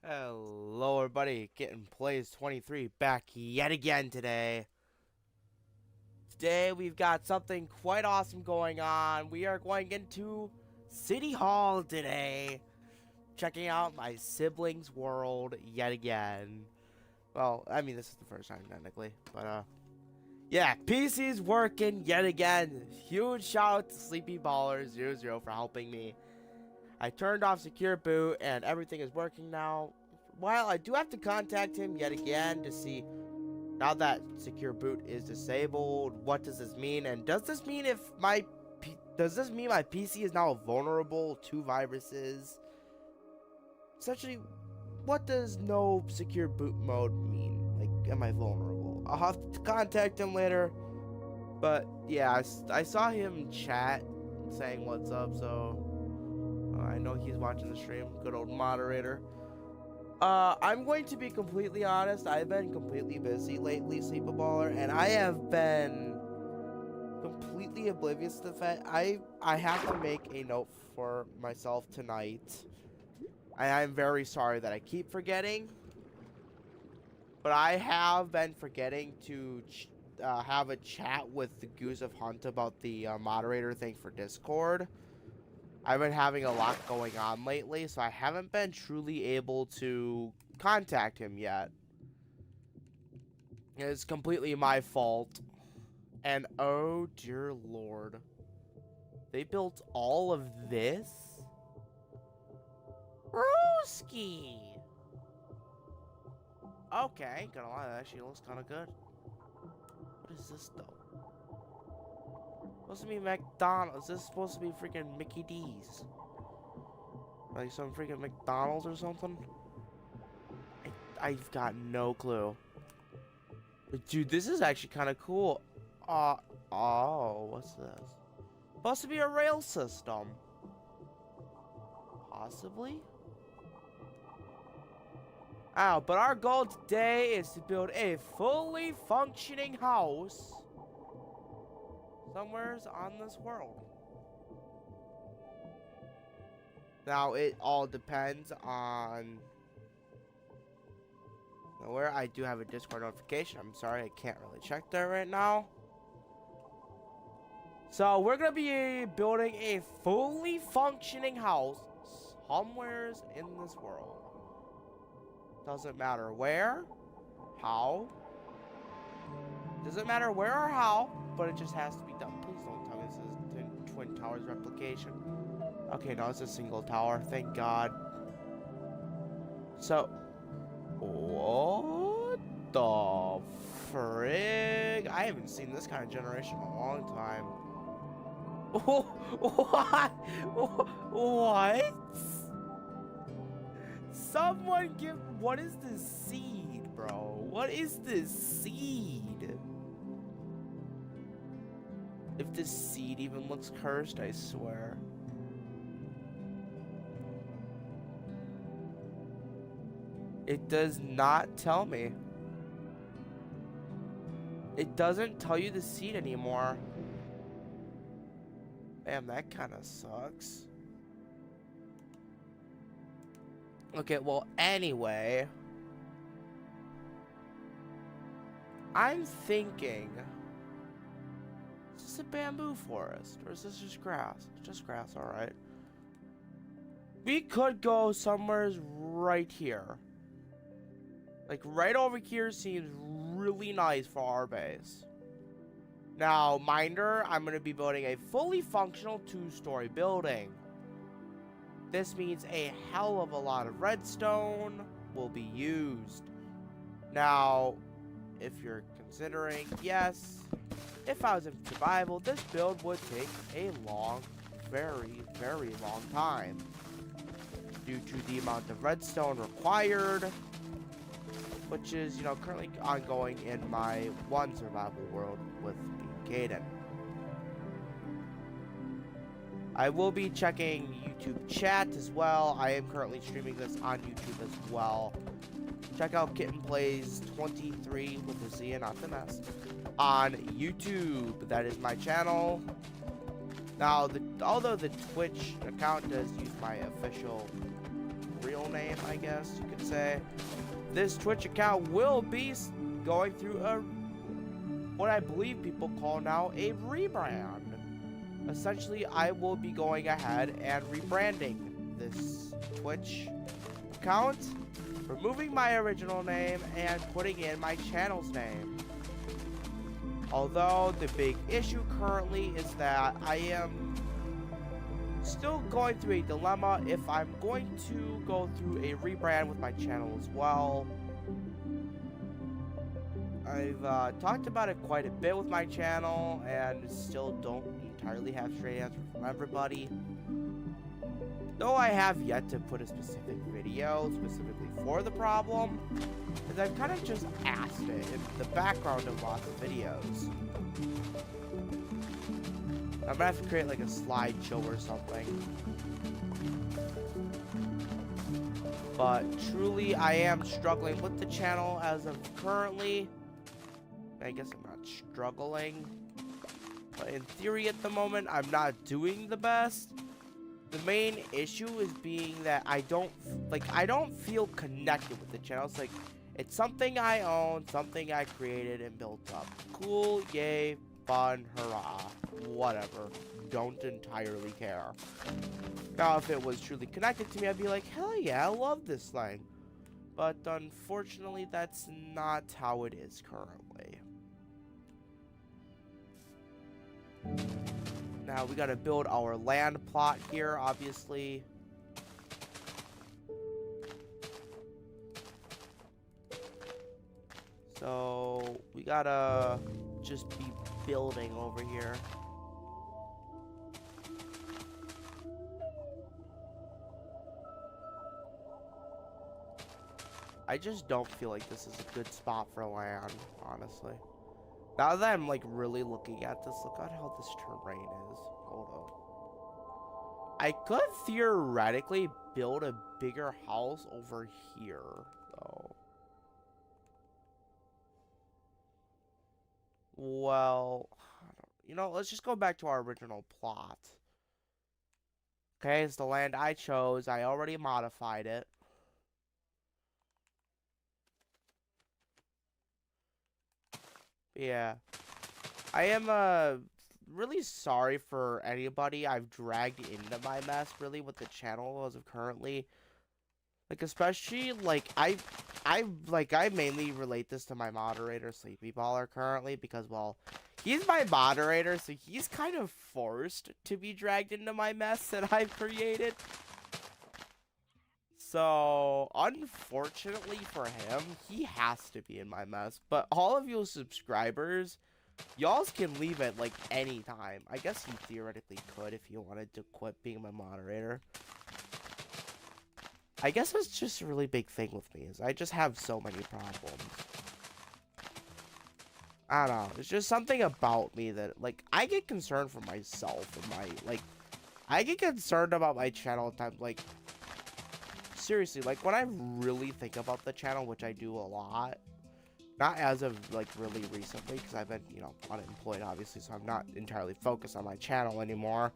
Hello everybody, Getting Plays 23 back yet again today. Today we've got something quite awesome going on. We are going into City Hall today. Checking out my siblings' world yet again. Well, I mean this is the first time technically, but yeah, PC's working yet again. Huge shout out to Sleepy Baller 00 for helping me. I turned off secure boot and everything is working now. While I do have to contact him yet again to see, now that secure boot is disabled, what does this mean? And does this mean my PC is now vulnerable to viruses? Essentially, what does no secure boot mode mean? Like, am I vulnerable? I'll have to contact him later. But yeah, I saw him chat saying what's up, so I know he's watching the stream. Good old moderator. I'm going to be completely honest. I've been completely busy lately, Sleepy Baller, and I have been completely oblivious to the fact I have to make a note for myself tonight. I'm very sorry that I keep forgetting, but I have been forgetting to have a chat with the Goose of Hunt about the moderator thing for Discord. I've been having a lot going on lately, so I haven't been truly able to contact him yet. It's completely my fault. And oh dear lord. They built all of this? Broski! Okay, ain't gonna lie, that actually looks kinda good. What is this though? Supposed to be McDonald's. Is this supposed to be freaking Mickey D's? Like some freaking McDonald's or something? I've got no clue. But dude, this is actually kind of cool. Oh, what's this? Supposed to be a rail system. Possibly? Oh, but our goal today is to build a fully functioning house somewheres on this world. Now, it all depends on where. I do have a Discord notification. I'm sorry, I can't really check that right now. So, we're going to be building a fully functioning house somewheres in this world. Doesn't matter where, how. Doesn't matter where or how, but it just has to be done. Please don't tell me this is Twin Towers replication. Okay, no, it's a single tower. Thank God. So, what the frig? I haven't seen this kind of generation in a long time. What? What? Someone give. What is this seed, bro? What is this seed? If this seed even looks cursed, I swear. It does not tell me. It doesn't tell you the seed anymore. Damn, that kind of sucks. Okay, well, anyway. I'm thinking. Is this a bamboo forest? Or is this just grass? It's just grass, alright. We could go somewhere right here. Like, right over here seems really nice for our base. Now, minder, I'm going to be building a fully functional 2-story building. This means a hell of a lot of redstone will be used. Now, if you're considering, yes, if I was in survival, this build would take a long, very, very long time. Due to the amount of redstone required, which is, you know, currently ongoing in my one survival world with Caden. I will be checking YouTube chat as well. I am currently streaming this on YouTube as well. Check out Kitten Plays 23 with the Z and not the mess on YouTube. That is my channel. Now, although the Twitch account does use my official real name, I guess you could say. This Twitch account will be going through what I believe people call now a rebrand. Essentially, I will be going ahead and rebranding this Twitch account, removing my original name and putting in my channel's name. Although the big issue currently is that I am still going through a dilemma if I'm going to go through a rebrand with my channel as well. I've talked about it quite a bit with my channel and still don't entirely have straight answers from everybody. Though I have yet to put a specific video specifically for the problem, because I've kind of just asked it in the background of lots of videos. I'm gonna have to create like a slideshow or something. But truly, I am struggling with the channel as of currently. I guess I'm not struggling. But in theory at the moment, I'm not doing the best. The main issue is being that I don't feel connected with the channel. It's like, it's something I own, something I created and built up. Cool, yay, fun, hurrah, whatever. Don't entirely care. Now, if it was truly connected to me, I'd be like, hell yeah, I love this thing. But unfortunately, that's not how it is currently. Now, we gotta build our land plot here, obviously. So, we gotta just be building over here. I just don't feel like this is a good spot for land, honestly. Now that I'm like really looking at this, look at how this terrain is. Hold on. I could theoretically build a bigger house over here, though. Well, you know, let's just go back to our original plot. Okay, it's the land I chose. I already modified it. Yeah. I am really sorry for anybody I've dragged into my mess, really, with the channel as of currently. Like, especially, like, I mainly relate this to my moderator, Sleepy Baller, currently, because, well, he's my moderator, so he's kind of forced to be dragged into my mess that I've created. So, unfortunately for him, he has to be in my mess. But all of you subscribers, y'all can leave at, like, any time. I guess he theoretically could if he wanted to quit being my moderator. I guess it's just a really big thing with me, is I just have so many problems. I don't know. It's just something about me that, like, I get concerned for myself and my, like, I get concerned about my channel at times, like, seriously, like, when I really think about the channel, which I do a lot, not as of, like, really recently, because I've been, you know, unemployed, obviously, so I'm not entirely focused on my channel anymore.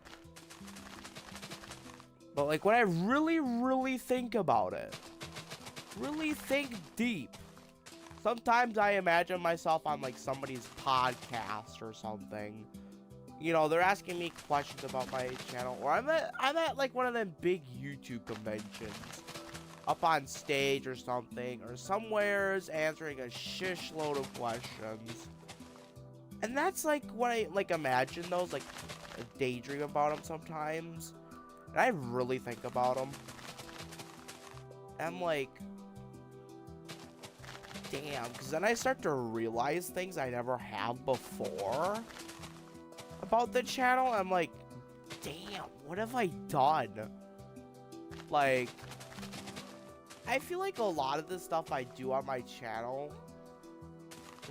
But, like, when I really think about it, really think deep, sometimes I imagine myself on, like, somebody's podcast or something. You know, they're asking me questions about my channel, or I'm at like one of them big YouTube conventions, up on stage or something, or somewhere's answering a shish load of questions. And that's like when I like imagine those, like, daydream about them sometimes, and I really think about them. I'm like, damn, because then I start to realize things I never have before about the channel. I'm like, damn, what have I done? Like, I feel like a lot of the stuff I do on my channel,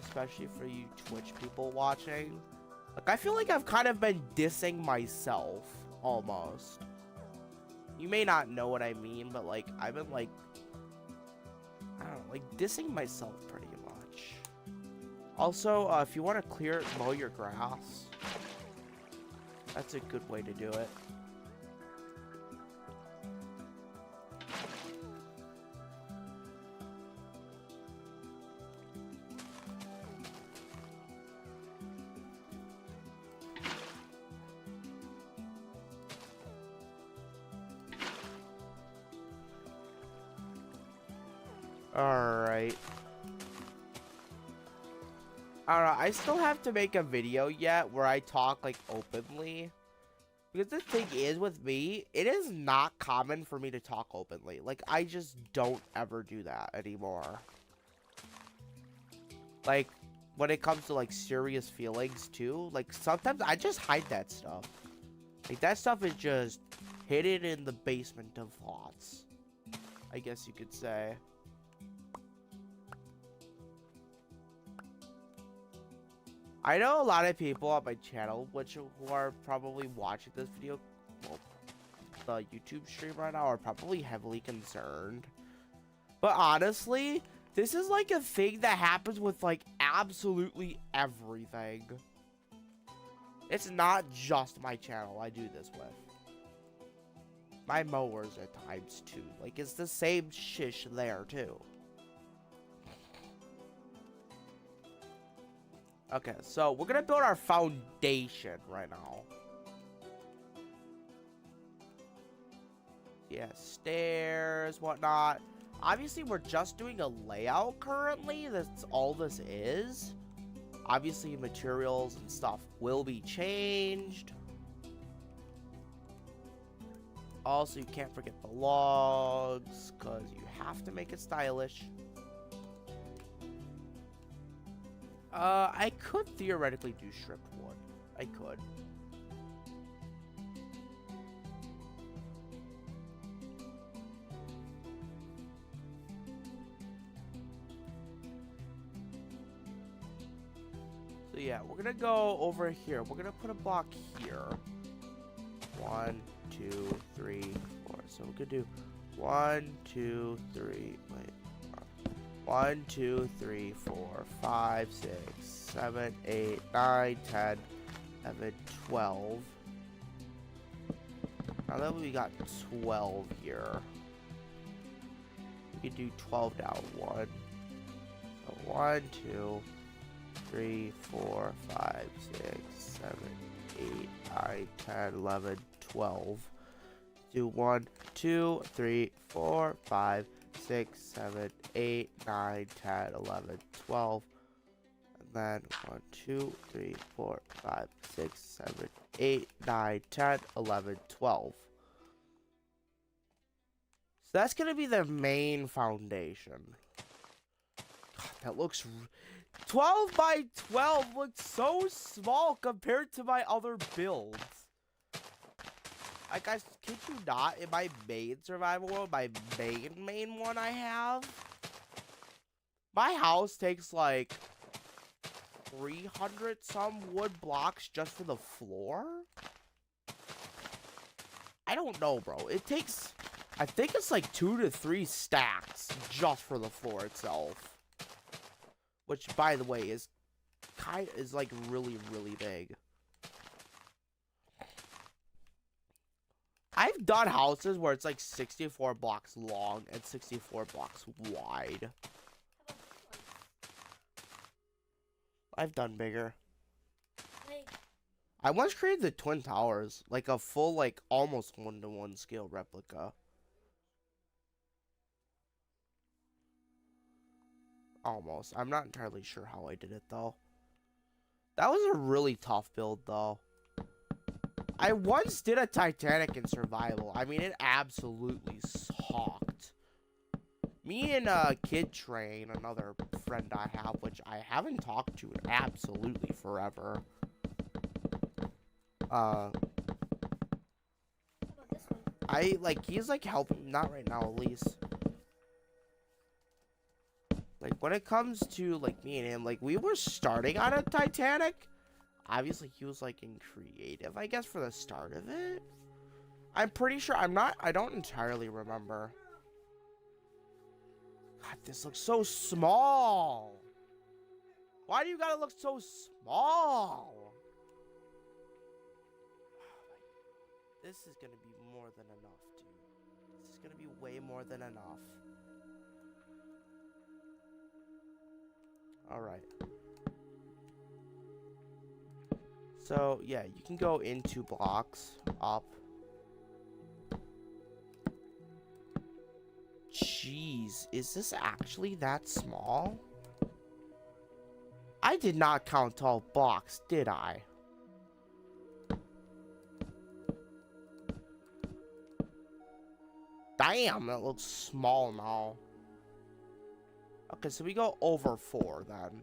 especially for you Twitch people watching, like, I feel like I've kind of been dissing myself, almost. You may not know what I mean, but, like, I've been, like, I don't know, like, dissing myself pretty much. Also, if you want to mow your grass, that's a good way to do it. Alright. I don't know, I still have to make a video yet where I talk, like, openly. Because the thing is, with me, it is not common for me to talk openly. Like, I just don't ever do that anymore. Like, when it comes to, like, serious feelings, too. Like, sometimes I just hide that stuff. Like, that stuff is just hidden in the basement of thoughts, I guess you could say. I know a lot of people on my channel, who are probably watching this video, well, the YouTube stream right now, are probably heavily concerned. But honestly, this is like a thing that happens with like absolutely everything. It's not just my channel I do this with. My mowers at times too. Like, it's the same shish there too. Okay, so we're gonna build our foundation right now. Yeah, stairs, whatnot. Obviously, we're just doing a layout currently. That's all this is. Obviously, materials and stuff will be changed. Also, you can't forget the logs, because you have to make it stylish. I could theoretically do stripped wood. I could. So yeah, we're gonna go over here. We're gonna put a block here. 1, 2, 3, 4. So we could do 1, 2, 3. Wait. 1, 2, 3, 4, 5, 6, 7, 8, 9, 10, 11, 12. Now that we got 12 here, we could do 12 down. 1. So 1, 2, 3, 4, 5, 6, 7, 8, 9, 10, 11, 12. Do 1, 2, 3, 4, 5, 6, 7, 8, 9, 10, 11, 12. And then 1, 2, 3, 4, 5, 6, 7, 8, 9, 10, 11, 12. So that's going to be the main foundation. God, that looks... 12 by 12 looks so small compared to my other builds. Like, guys, kid you not, in my main survival world, my main one I have, my house takes like 300 some wood blocks just for the floor. I don't know, bro. It takes, I think it's like 2 to 3 stacks just for the floor itself. Which, by the way, is like really, really big. I've done houses where it's like 64 blocks long and 64 blocks wide. I've done bigger. I once created the Twin Towers, like a full, like, almost 1-to-1 scale replica. Almost. I'm not entirely sure how I did it, though. That was a really tough build, though. I once did a Titanic in survival. I mean, it absolutely sucked. Me and Kid Train, another friend I have, which I haven't talked to in absolutely forever. He's like helping, not right now at least. Like, when it comes to, like, me and him, like, we were starting on a Titanic. Obviously, he was, like, in creative, I guess, for the start of it. I'm pretty sure, I don't entirely remember. God, this looks so small. Why do you gotta look so small? This is gonna be more than enough, dude. This is gonna be way more than enough. Alright. So, yeah, you can go into blocks, up. jeez, is this actually that small? I did not count all blocks, did I? Damn, that looks small now. Okay, so we go over 4 then.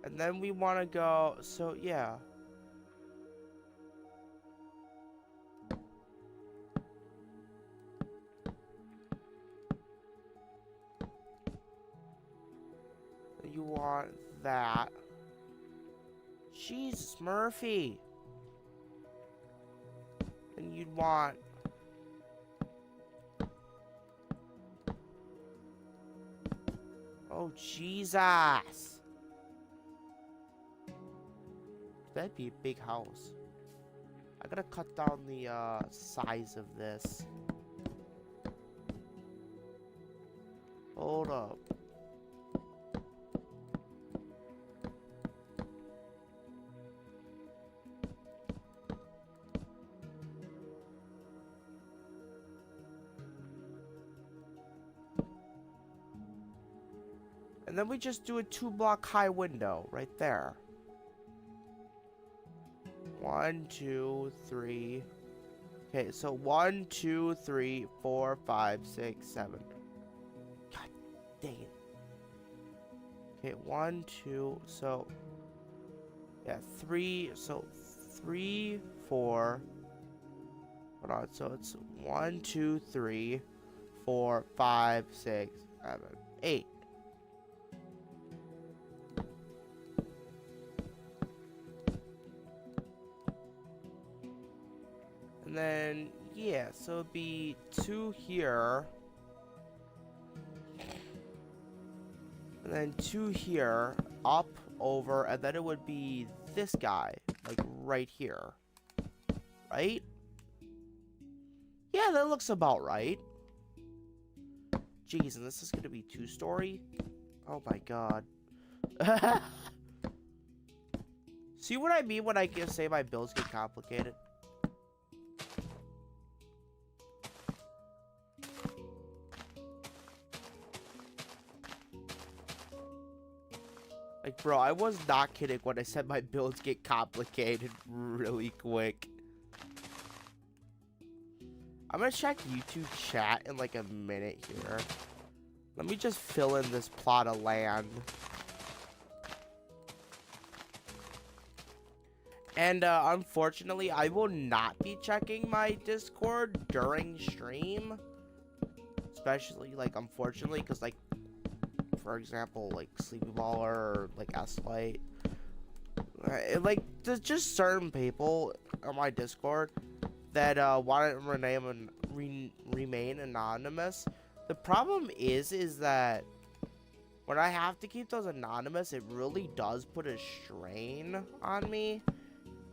And then we want to go, so yeah. You want that. Jesus, Murphy. And you'd want... Oh, Jesus. That'd be a big house. I gotta cut down the size of this. Hold up. And then we just do a 2-block high window right there. 1, 2, 3. Okay, so 1, 2, 3, 4, 5, 6, 7. God dang it. Okay, 1, 2, so yeah, 3, so 3, 4. Hold on, so it's 1, 2, 3, 4, 5, 6, 7, 8. And then, yeah, so it'd be 2 here. And then 2 here, up, over, and then it would be this guy, like right here. Right? Yeah, that looks about right. Jeez, and this is gonna be 2-story? Oh my god. See what I mean when I say my builds get complicated? Like, bro, I was not kidding when I said my builds get complicated really quick. I'm gonna check YouTube chat in like a minute here. Let me just fill in this plot of land. And unfortunately, I will not be checking my Discord during stream. Especially, like, unfortunately, because, like, for example, like Sleepy Baller or like S-Light. Like, there's just certain people on my Discord that want to remain anonymous. The problem is that when I have to keep those anonymous, it really does put a strain on me.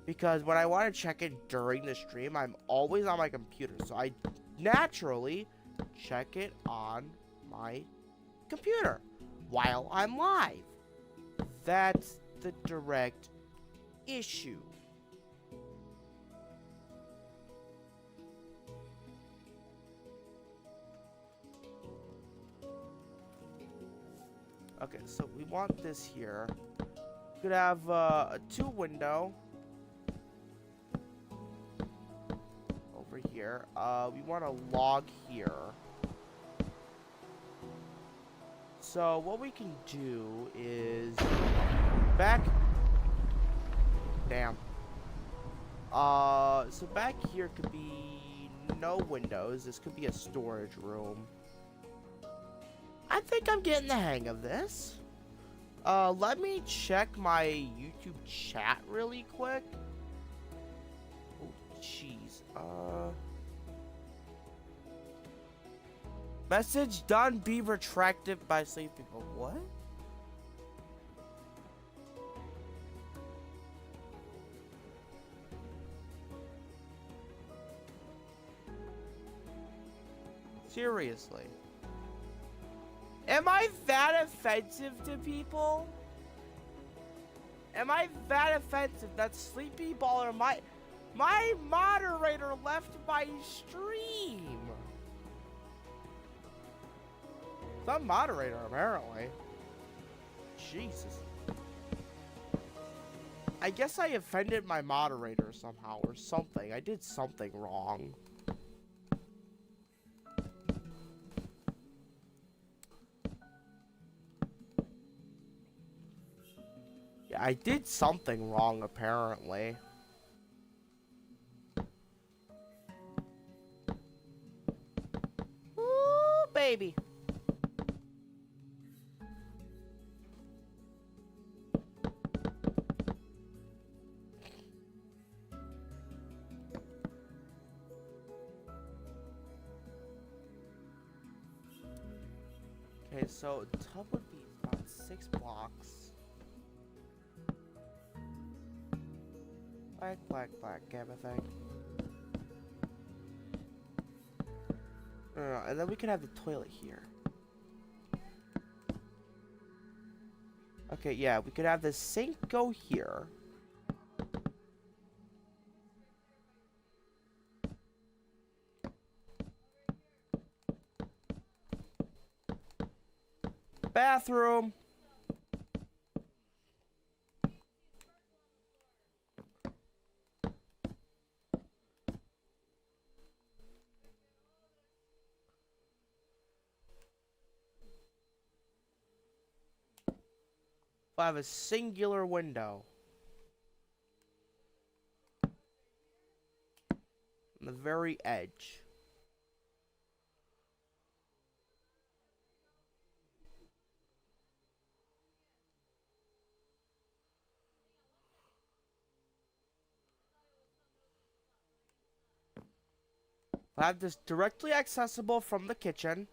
Because when I want to check it during the stream, I'm always on my computer. So I naturally check it on my computer while I'm live. That's the direct issue. Okay, so we want this here. We could have a 2 window over here. We want a log here. So what we can do is back. Damn. So back here could be no windows. This could be a storage room. I think I'm getting the hang of this. Let me check my YouTube chat really quick. Oh, jeez. Message done. Be retracted by Sleep People. What? Seriously. Am I that offensive to people? Am I that offensive that Sleepy Baller, my moderator, left my stream? Some moderator, apparently. Jesus. I guess I offended my moderator somehow or something. I did something wrong. Yeah, I did something wrong, apparently. Ooh, baby. Okay, so tub would be about 6 blocks. Black, everything. No, and then we could have the toilet here. Okay, yeah, we could have the sink go here. Bathroom. I have a singular window. On the very edge. I have this directly accessible from the kitchen.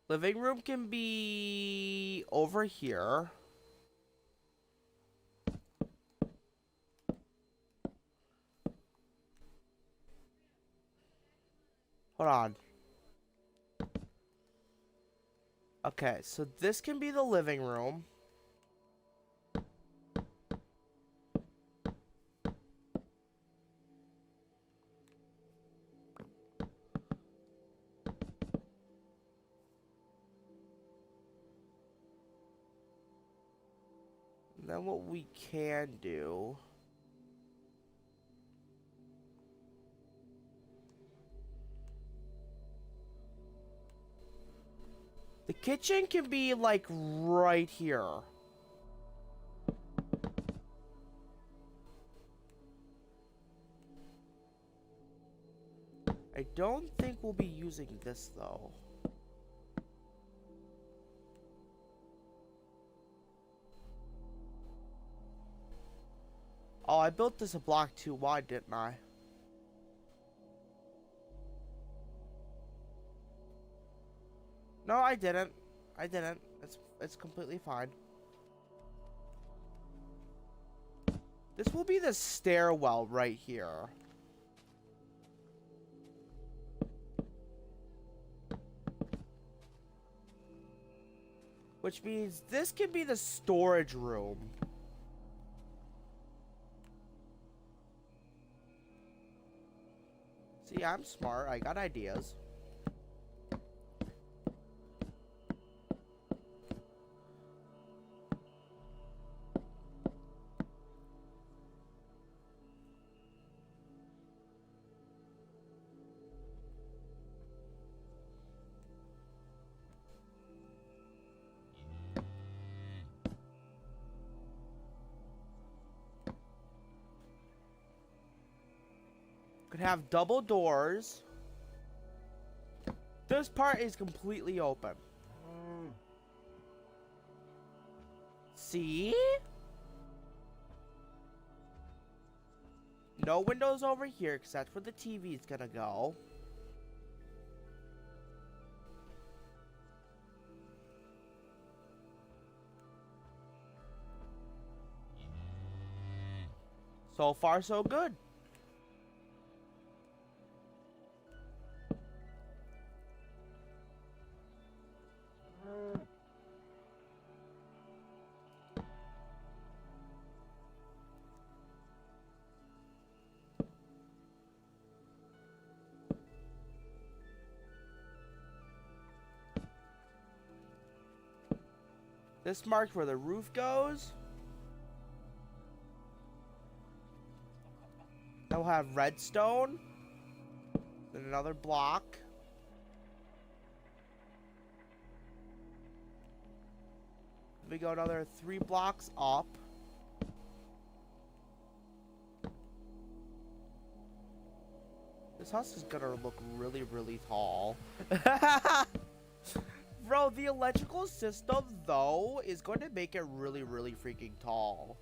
Living room can be over here. Hold on. Okay, so this can be the living room. And then what we can do... The kitchen can be, like, right here. I don't think we'll be using this, though. Oh, I built this a block too wide, didn't I? No, I didn't. I didn't. It's completely fine. This will be the stairwell right here. Which means this can be the storage room. See, I'm smart. I got ideas. Could have double doors. This part is completely open. See? No windows over here, because that's where the TV is gonna go. So far, so good. This marks where the roof goes. Then we'll have redstone. Then another block. We go another 3 blocks up. This house is gonna look really, really tall. Bro, the electrical system, though, is going to make it really, really freaking tall.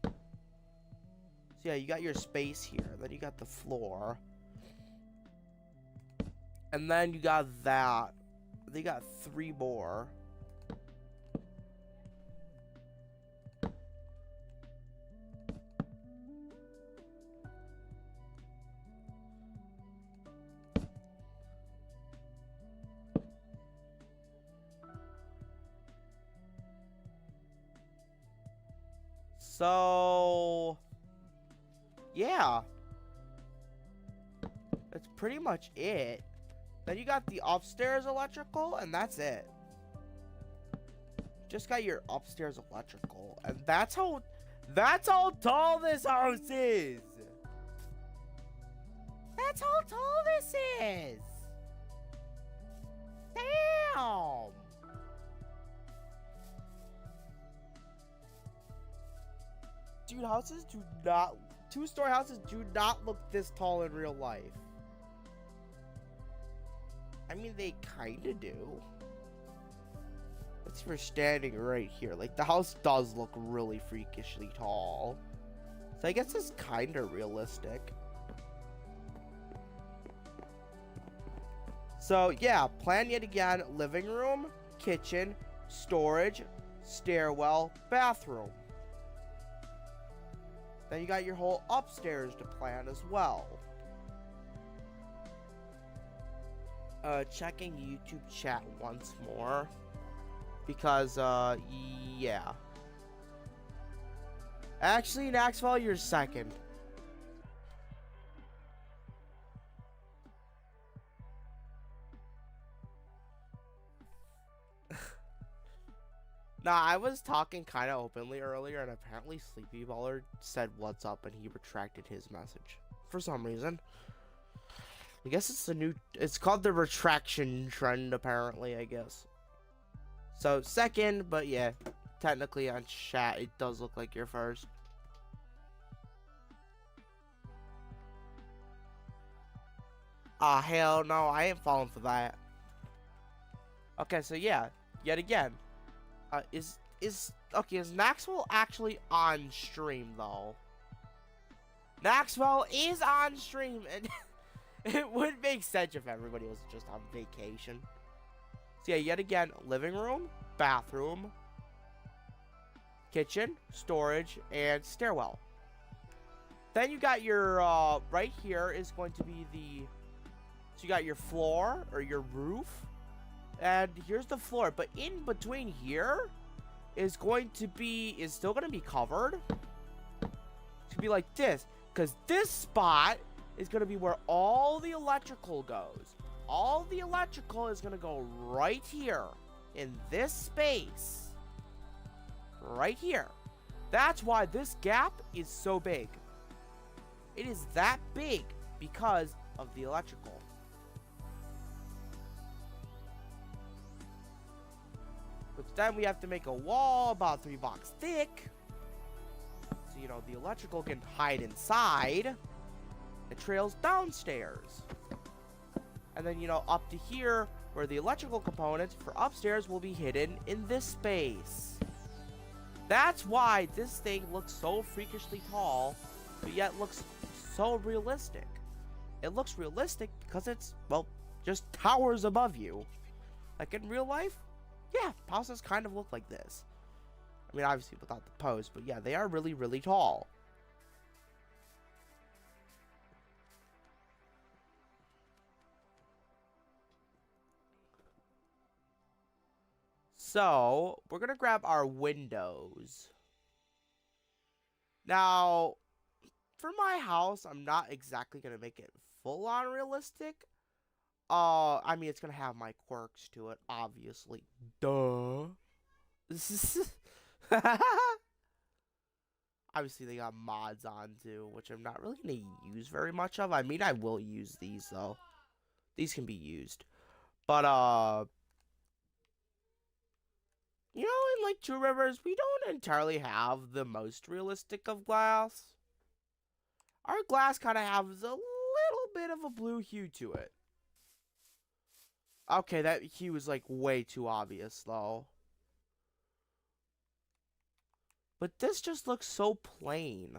So, yeah, you got your space here. Then you got the floor. And then you got that. They got 3 more. So, yeah, that's pretty much it. Then you got the upstairs electrical, and that's it. Just got your upstairs electrical, and that's how tall this house is. That's how tall this is. Damn. Dude, houses do not, 2-story houses do not look this tall in real life. I mean, they kinda do. Let's see, we're standing right here. Like, the house does look really freakishly tall. So I guess it's kinda realistic. So, yeah, plan yet again, living room, kitchen, storage, stairwell, bathroom. Then you got your whole upstairs to plan as well. Checking YouTube chat once more. Because, yeah. Actually, Naxwell, you're second. Nah, I was talking kind of openly earlier, and apparently Sleepy Baller said what's up, and he retracted his message. For some reason. I guess it's called the retraction trend, apparently, I guess. So, second, but yeah, technically on chat, it does look like you're first. Ah, hell no, I ain't falling for that. Okay, so yeah, yet again. Is Naxwell actually on stream, though? Naxwell is on stream, and it would make sense if everybody was just on vacation. So yeah, yet again, living room, bathroom, kitchen, storage, and stairwell. Then you got your, right here is going to be so you got your floor, or your roof. And here's the floor, but in between here is still going to be covered. It's gonna be like this, because this spot is gonna be where all the electrical goes. All the electrical is gonna go right here in this space, right here. That's why this gap is so big. It is that big because of the electrical. Which then we have to make a wall about 3 blocks thick. So, you know, the electrical can hide inside. It trails downstairs. And then, you know, up to here, where the electrical components for upstairs will be hidden in this space. That's why this thing looks so freakishly tall, but yet looks so realistic. It looks realistic because it's, well, just towers above you. Like in real life, yeah, houses kind of look like this. I mean, obviously without the post, but yeah, they are really, really tall. So, we're going to grab our windows. Now, for my house, I'm not exactly going to make it full-on realistic. I mean, it's going to have my quirks to it, obviously. Duh. Obviously, they got mods on, too, which I'm not really going to use very much of. I mean, I will use these, though. These can be used. But, you know, in like Two Rivers, we don't entirely have the most realistic of glass. Our glass kind of has a little bit of a blue hue to it. Okay, that hue is like way too obvious, though. But this just looks so plain.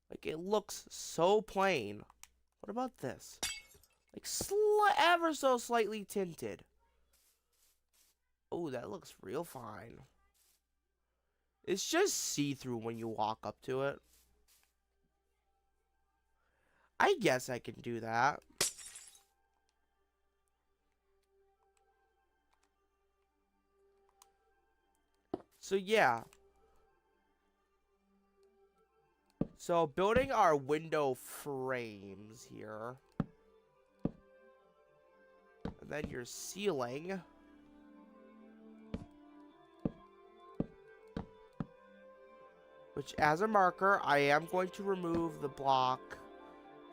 Like, it looks so plain. What about this? Like, ever so slightly tinted. Oh, that looks real fine. It's just see-through when you walk up to it. I guess I can do that. So, yeah. So, building our window frames here. And then your ceiling. Which, as a marker, I am going to remove the block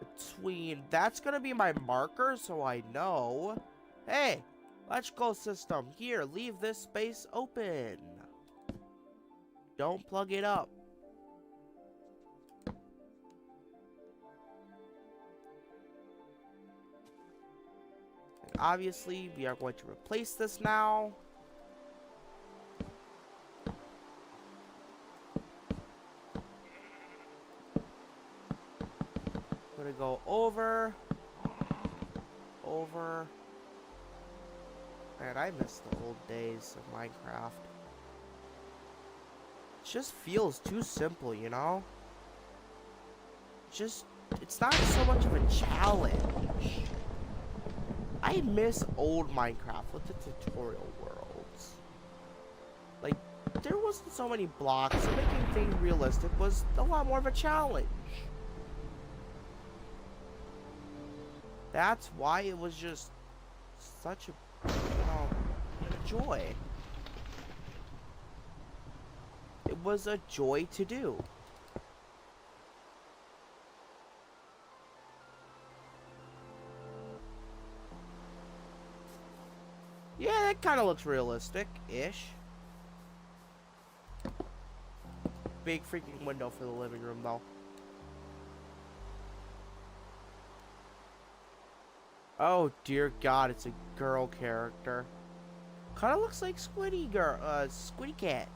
between. That's going to be my marker, so I know. Hey, electrical system, here, leave this space open. Don't plug it up. And obviously, we are going to replace this now. I'm gonna go over. Man, I miss the old days of Minecraft. It just feels too simple, you know? It's not so much of a challenge. I miss old Minecraft with the tutorial worlds. Like, there wasn't so many blocks, so making things realistic was a lot more of a challenge. That's why it was just such a, joy. It was a joy to do. Yeah, that kind of looks realistic-ish. Big freaking window for the living room, though. Oh, dear God, it's a girl character. Kind of looks like Squiddy Cat.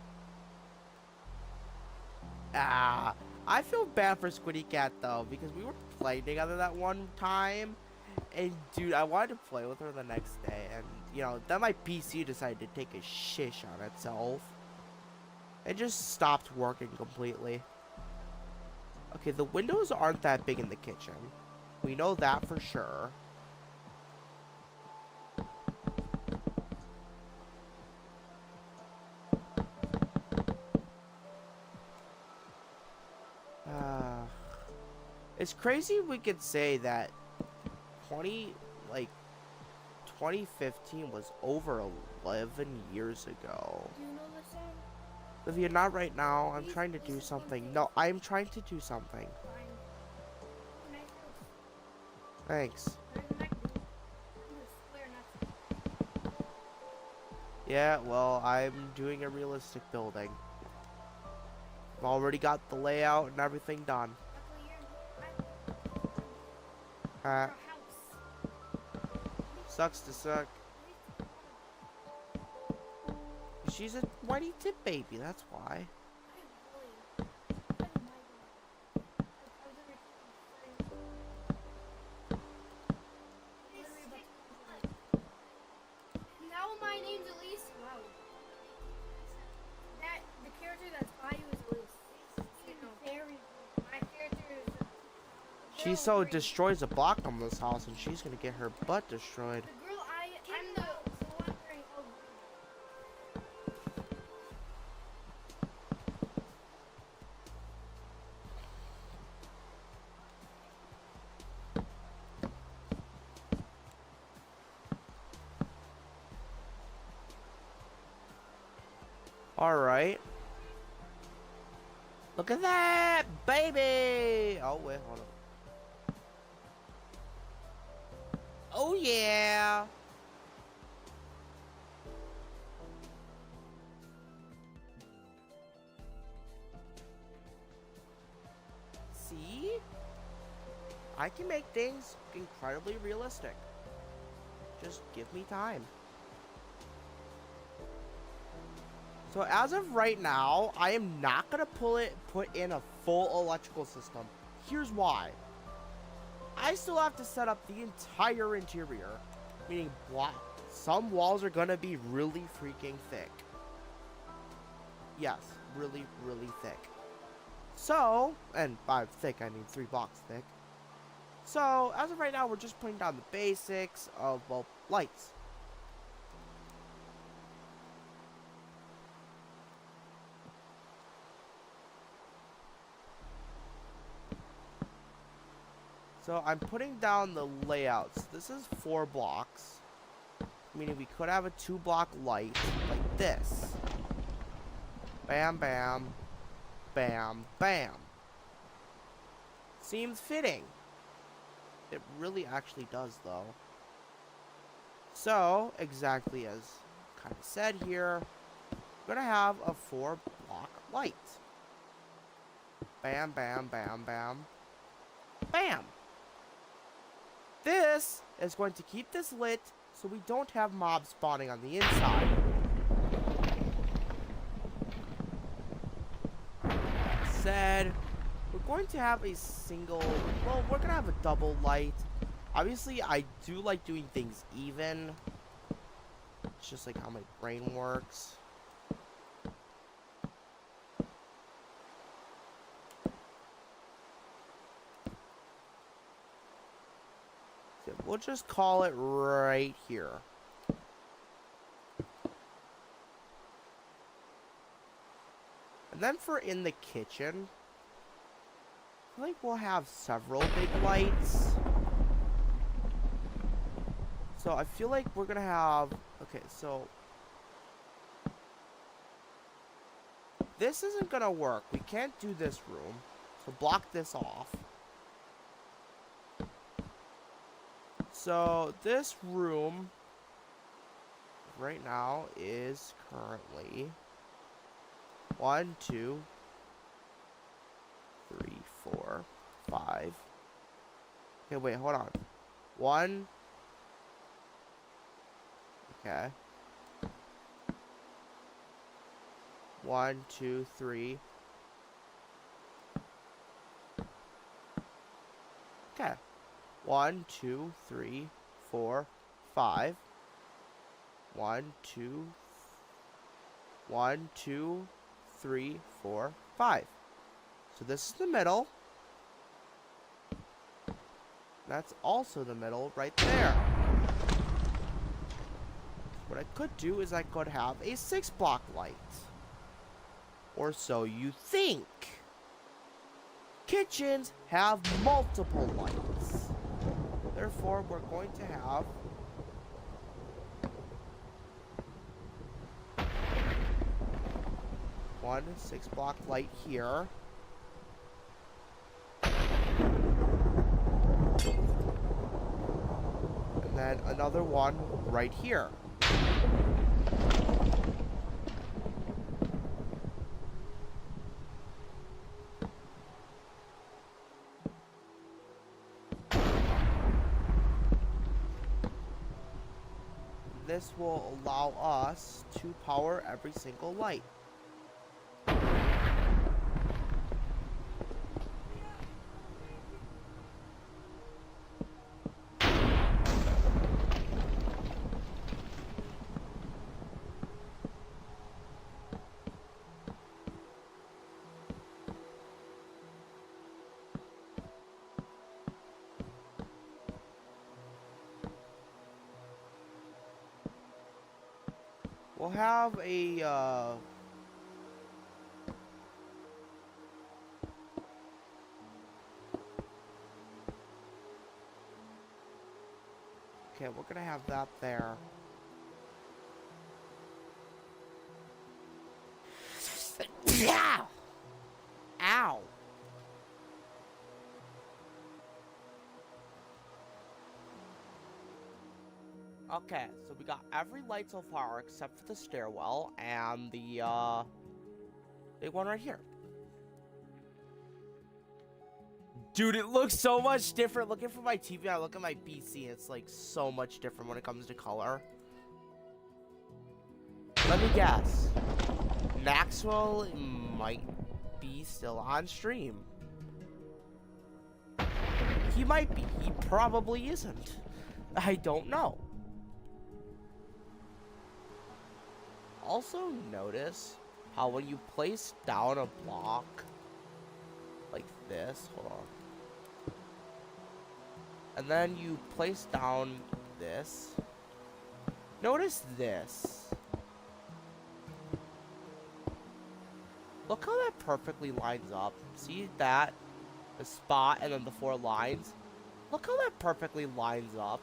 Ah, I feel bad for Squiddy Cat, though, because we were playing together that one time. And, dude, I wanted to play with her the next day. And, you know, then my PC decided to take a shish on itself. It just stopped working completely. Okay, the windows aren't that big in the kitchen. We know that for sure. It's crazy we could say that 2015 was over 11 years ago. Do you know the song? Olivia, not right now. I'm trying to do something. No, I'm trying to do something. Thanks. Yeah, well, I'm doing a realistic building. I've already got the layout and everything done. Sucks to suck. She's a whitey tip baby, that's why. Now my name's Elise. Wow. She so destroys a block on this house, and she's gonna get her butt destroyed. The girl I'm the one wearing all All right. Look at that, baby! Oh wait, hold on. Oh yeah! See? I can make things incredibly realistic. Just give me time. So as of right now, I am not gonna put in a full electrical system. Here's why. I still have to set up the entire interior, meaning some walls are gonna be really freaking thick. Yes, really, really thick. So, and by thick I mean 3 blocks thick. So as of right now, we're just putting down the basics of, well, lights. So I'm putting down the layouts. This is 4 blocks, meaning we could have a 2-block light like this. Bam, bam, bam, bam. Seems fitting. It really actually does, though. So, exactly as kind of said here, we're gonna have a 4-block light. Bam, bam, bam, bam, bam. This is going to keep this lit so we don't have mobs spawning on the inside. That said, we're going to have a single, well, we're going to have a double light. Obviously, I do like doing things even. It's just like how my brain works. We'll just call it right here. And then for in the kitchen, I feel like we'll have several big lights. So I feel like we're gonna have, okay, so this isn't gonna work. We can't do this room. So block this off. So this room right now is currently 1, 2, 3, 4, 5. Okay, wait, hold on. 1. Okay. 1, 2, 3. Okay. 1, 2, 3, 4, 5. 1, 2, 1, 2, 3, 4, 5. So this is the middle. That's also the middle right there. What I could do is I could have a 6-block light. Or so you think. Kitchens have multiple lights. Therefore, we're going to have one 6-block light here. And then another one right here. This will allow us to power every single light. we'll have a, okay, we're gonna have that there. Ow! Ow! Okay, so we got every light so far except for the stairwell and the, big one right here. Dude, it looks so much different. Looking for my TV, I look at my PC, it's like so much different when it comes to color. Let me guess. Maxwell might be still on stream. He might be. He probably isn't. I don't know. Also notice how when you place down a block like this, hold on, and then you place down this, notice this. Look how that perfectly lines up. See that? The spot and then the 4 lines. Look how that perfectly lines up.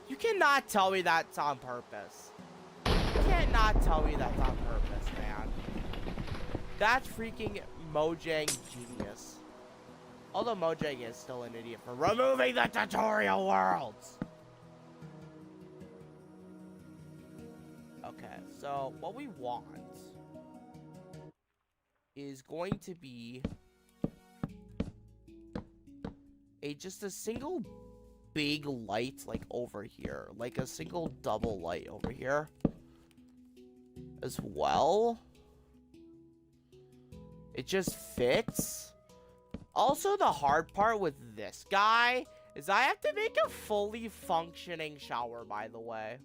You cannot tell me that's on purpose. You cannot tell me that's on purpose, man. That's freaking Mojang genius. Although Mojang is still an idiot for removing the tutorial worlds. Okay, so what we want is going to be just a single big light like over here, like a single double light over here as well. It just fits. Also, the hard part with this guy is I have to make a fully functioning shower, by the way.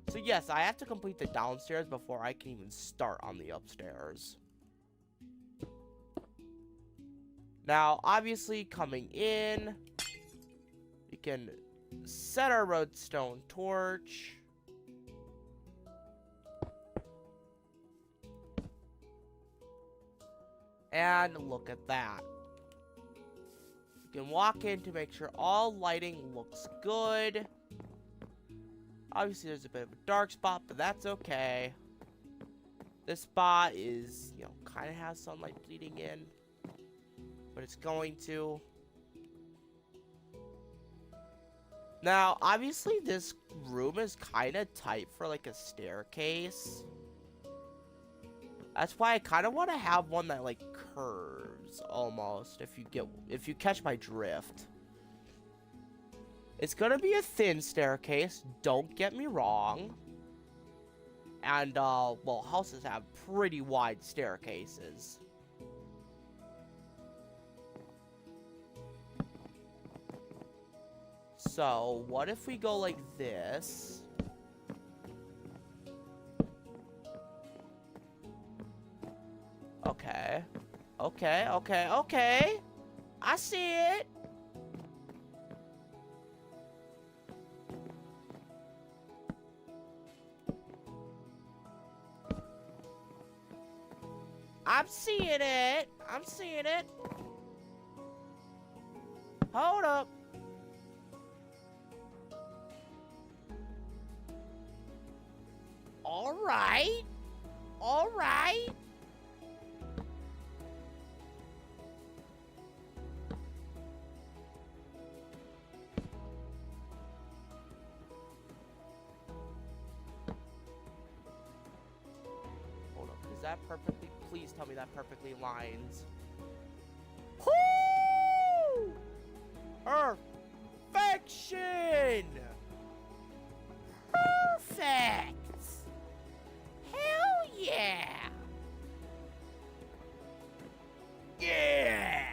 So yes, I have to complete the downstairs before I can even start on the upstairs. Now, obviously, coming in, we can set our redstone torch. And look at that. You can walk in to make sure all lighting looks good. Obviously, there's a bit of a dark spot, but that's okay. This spot is, you know, kind of has sunlight bleeding in. But it's going to. Now, obviously, this room is kind of tight for, like, a staircase. That's why I kind of want to have one that, like, curves, almost, if you catch my drift. It's gonna be a thin staircase, don't get me wrong. And, well, houses have pretty wide staircases. So, what if we go like this? Okay. Okay, okay, okay. I see it. I'm seeing it. I'm seeing it. Hold up. All right. All right. Hold up. Is that perfectly? Please tell me that perfectly lines. Woo! Perfection! Perfect! Hell yeah! Yeah!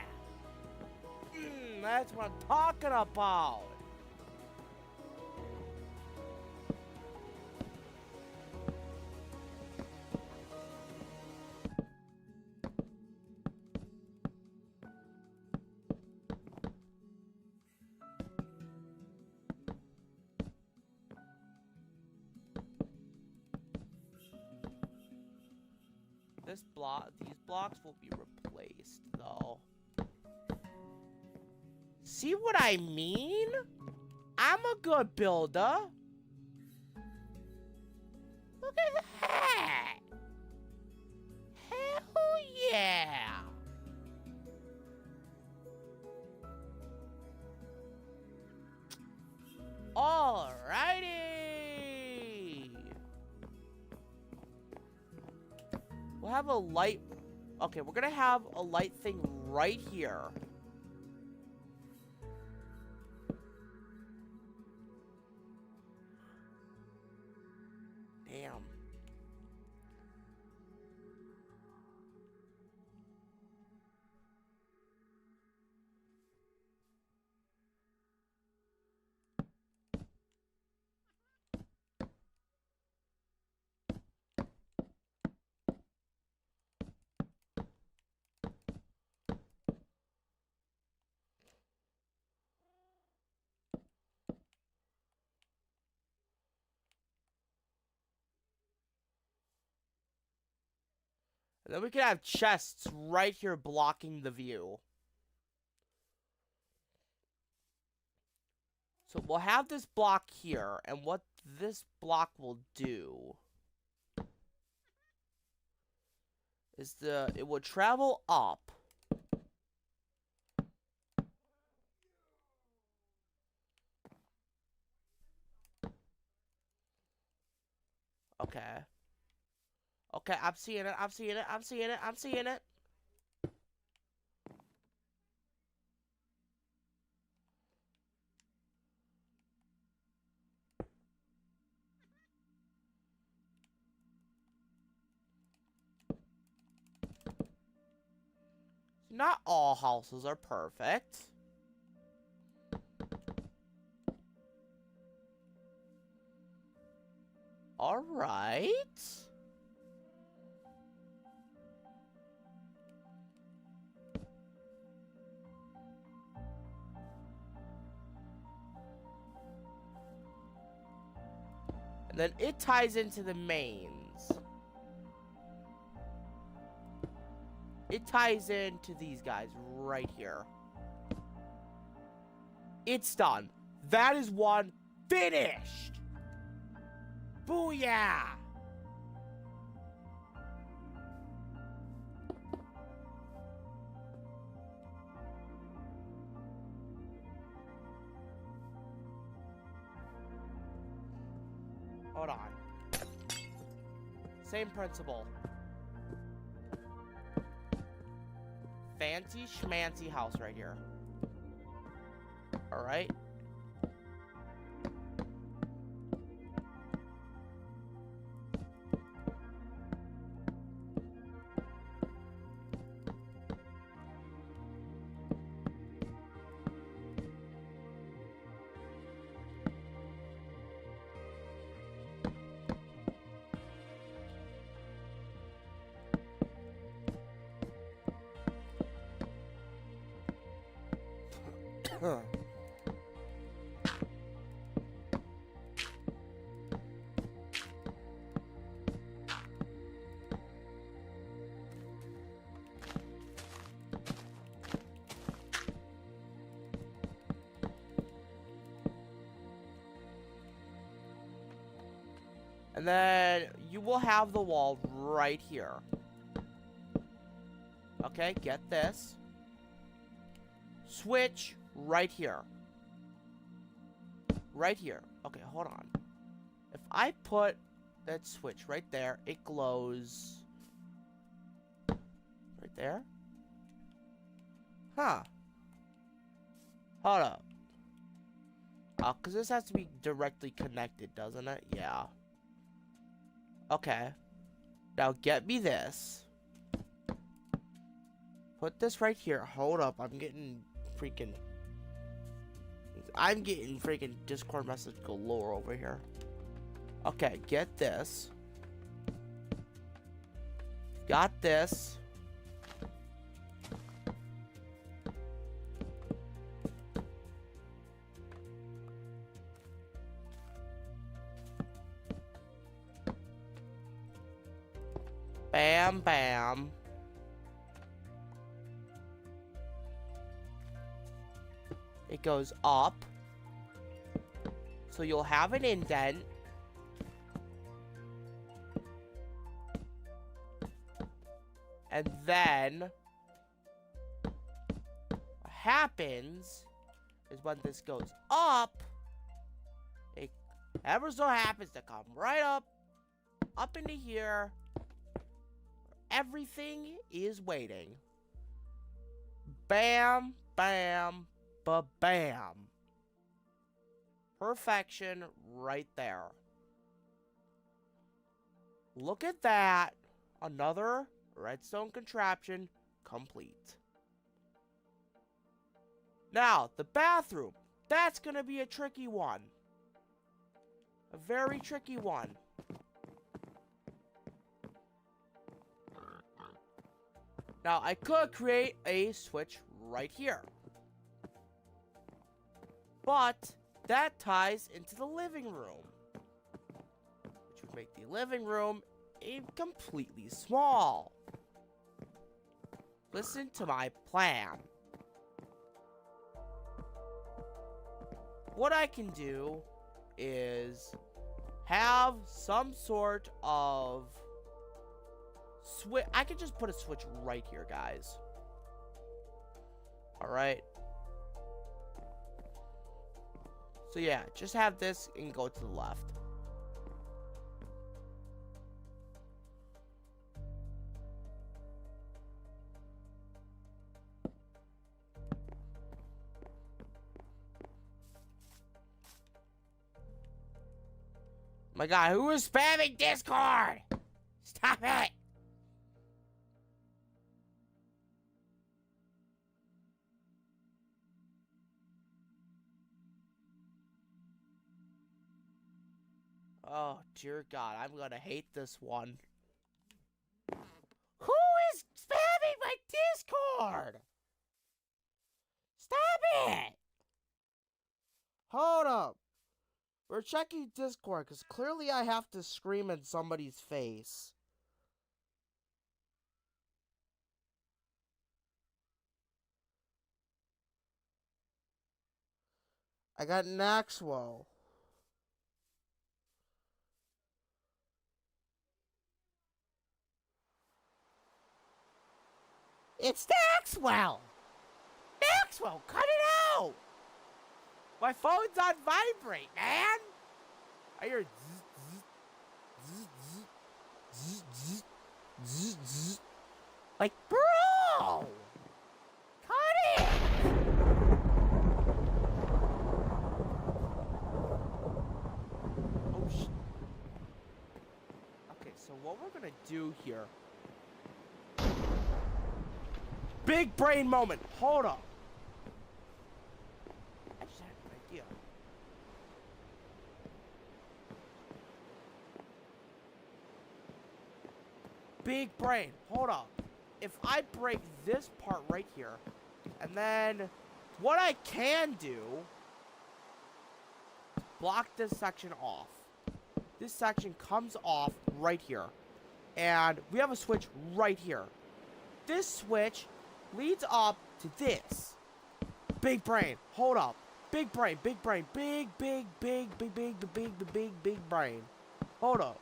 That's what I'm talking about! These blocks will be replaced, though. See what I mean? I'm a good builder. Look at that. Hell yeah. Alrighty. We'll have a light. Okay, we're gonna have a light thing right here. Damn. And then we can have chests right here blocking the view. So we'll have this block here, and what this block will do is it will travel up. Okay. Okay, I'm seeing it, I'm seeing it, I'm seeing it, I'm seeing it. Not all houses are perfect. Alright. And then it ties into the mains. It ties into these guys right here. It's done. That is one finished. Booyah! Hold on. Same principle. Fancy schmancy house right here. Alright. And then you will have the wall right here. Okay, get this. Switch right here. Right here. Okay, hold on. If I put that switch right there, it glows. Right there? Huh. Hold up. Oh, because this has to be directly connected, doesn't it? Yeah. Okay. Now get me this. Put this right here. Hold up. I'm getting freaking Discord message galore over here. Okay, get this. Got this. Bam, bam. It goes up. So you'll have an indent. And then what happens is when this goes up, it ever so happens to come right up into here. Everything is waiting. Bam, bam, ba-bam. Perfection right there. Look at that. Another redstone contraption complete. Now, the bathroom. That's going to be a tricky one. A very tricky one. Now, I could create a switch right here. But that ties into the living room, which would make the living room completely small. Listen to my plan. What I can do is have some sort of switch. I can just put a switch right here, guys. Alright. So yeah, just have this and go to the left. My God, who is spamming Discord? Stop it! Oh, dear God, I'm gonna hate this one. Who is spamming my Discord? Stop it! Hold up. We're checking Discord, because clearly I have to scream in somebody's face. I got Maxwell. It's Maxwell! Maxwell, cut it out! My phone's on vibrate, man! I hear zzz. Like, bro! Cut it! Oh, shit. Okay, so what we're gonna do here... Big brain moment. Hold up. I just had an idea. Big brain. Hold up. If I break this part right here, and then what I can do, block this section off. This section comes off right here. And we have a switch right here. This switch leads up to this. Big brain. Hold up. Big brain. Big brain. Big brain. Hold up.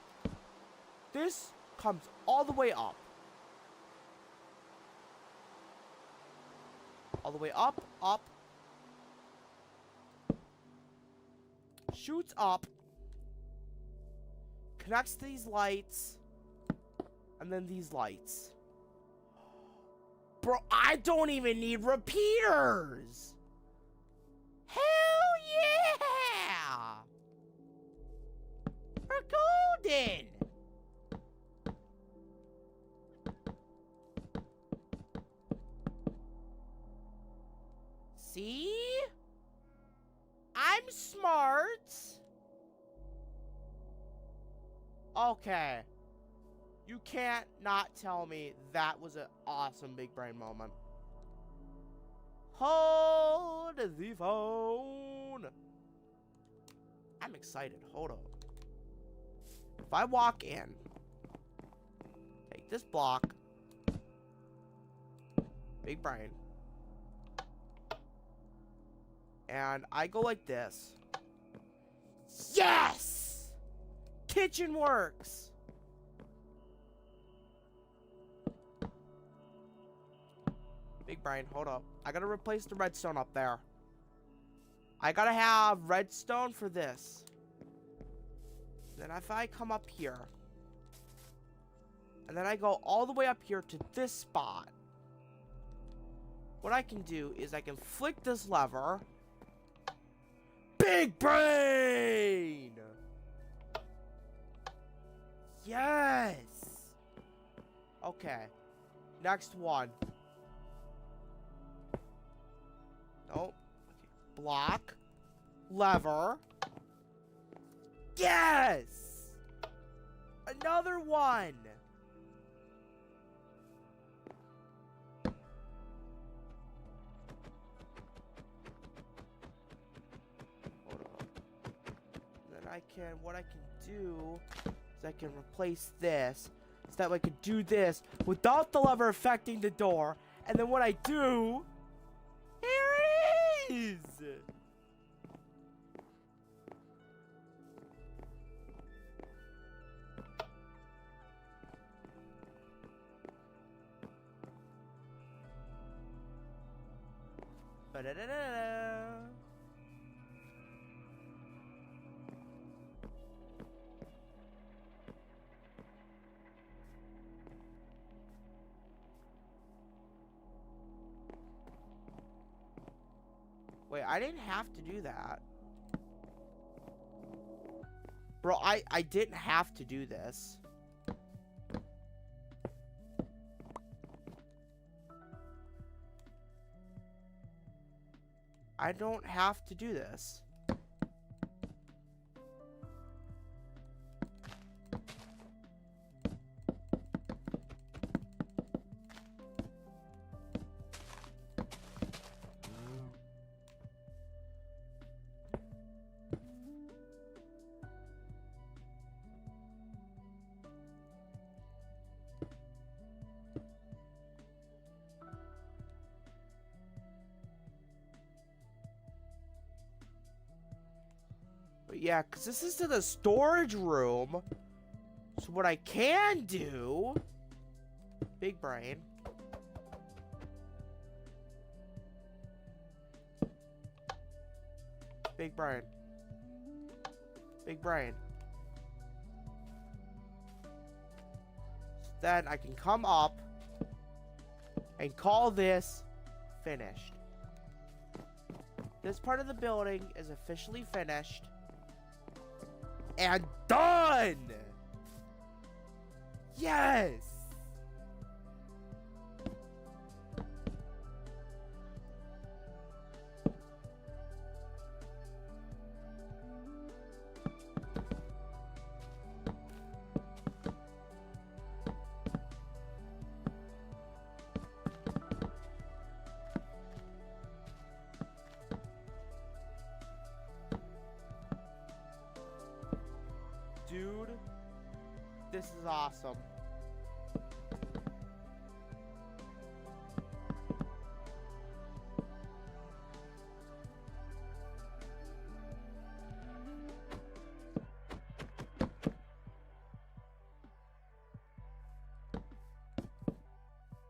This comes all the way up. All the way up, up. Shoots up. Connects to these lights. And then these lights. Bro, I don't even need repeaters! Hell yeah! We're golden! See? I'm smart! Okay. You can't not tell me that was an awesome big brain moment. Hold the phone. I'm excited. Hold on. If I walk in, take this block. Big brain. And I go like this. Yes! Kitchen works! Big brain, hold up. I gotta replace the redstone up there. I gotta have redstone for this. Then if I come up here, and then I go all the way up here to this spot, what I can do is I can flick this lever. Big brain! Yes! Okay. Next one. Nope. Okay. Block. Lever. Yes! Another one! Hold on. Then what I can do is I can replace this so that I can do this without the lever affecting the door. And then what I do, here it is! Ba-da-da-da-da. Wait, I didn't have to do that. Bro, I didn't have to do this. I don't have to do this. But yeah, because this is to the storage room. So what I can do... Big brain. Big brain. Big brain. So then I can come up and call this finished. This part of the building is officially finished. And done! Yes! Dude, this is awesome.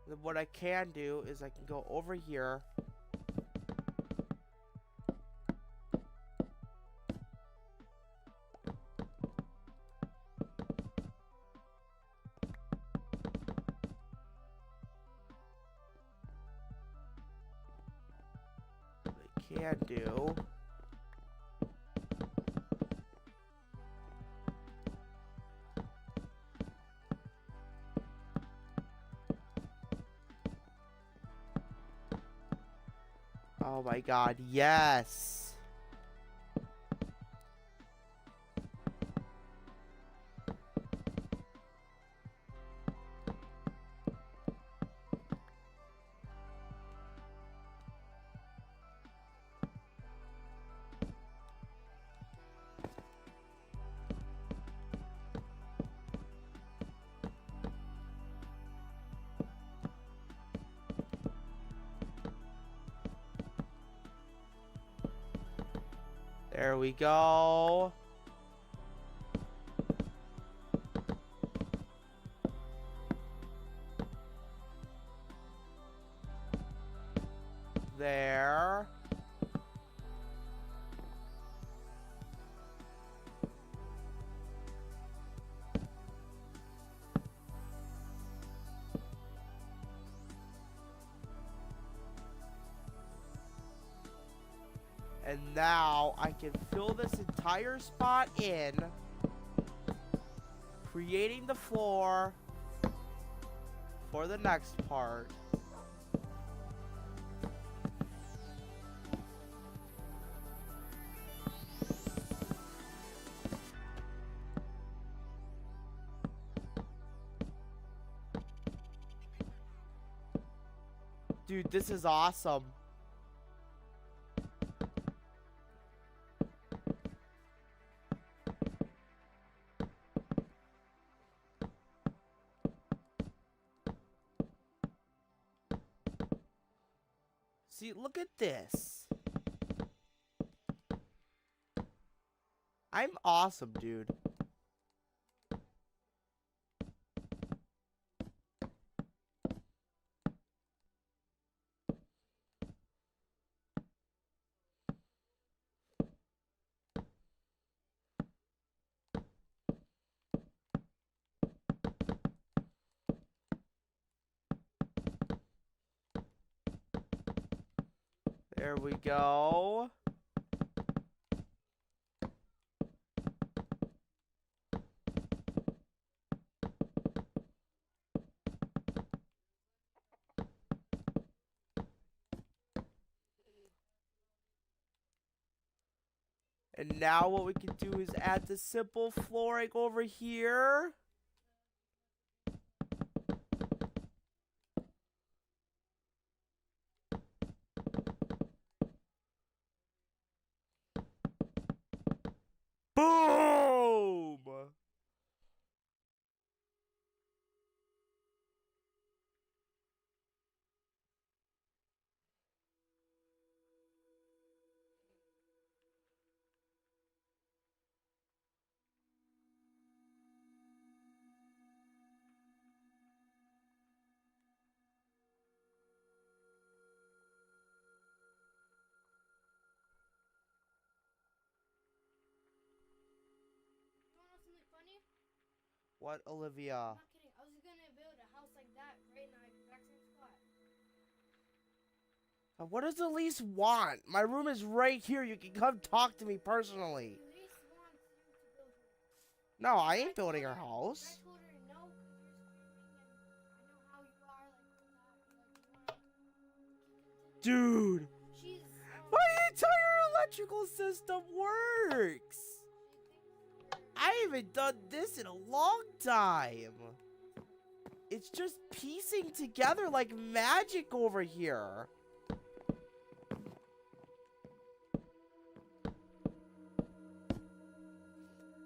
Then what I can do is I can go over here. Can do. Oh my god, yes. There we go. There. And now I can fill this entire spot in, creating the floor for the next part. Dude, this is awesome. See, look at this. I'm awesome, dude. There we go. And now what we can do is add the simple flooring over here. Boom! You wanna know something funny? What, Olivia? I'm not kidding. I was gonna build a house like that right in the exact same spot. What does Elise want? My room is right here. You can come talk to me personally. Elise wants you to build her. No, I ain't told building her I house. told her no because you're screaming and I know how you are like that. Like you wanna Dude, She's my entire electrical system works. I haven't done this in a long time. It's just piecing together like magic over here.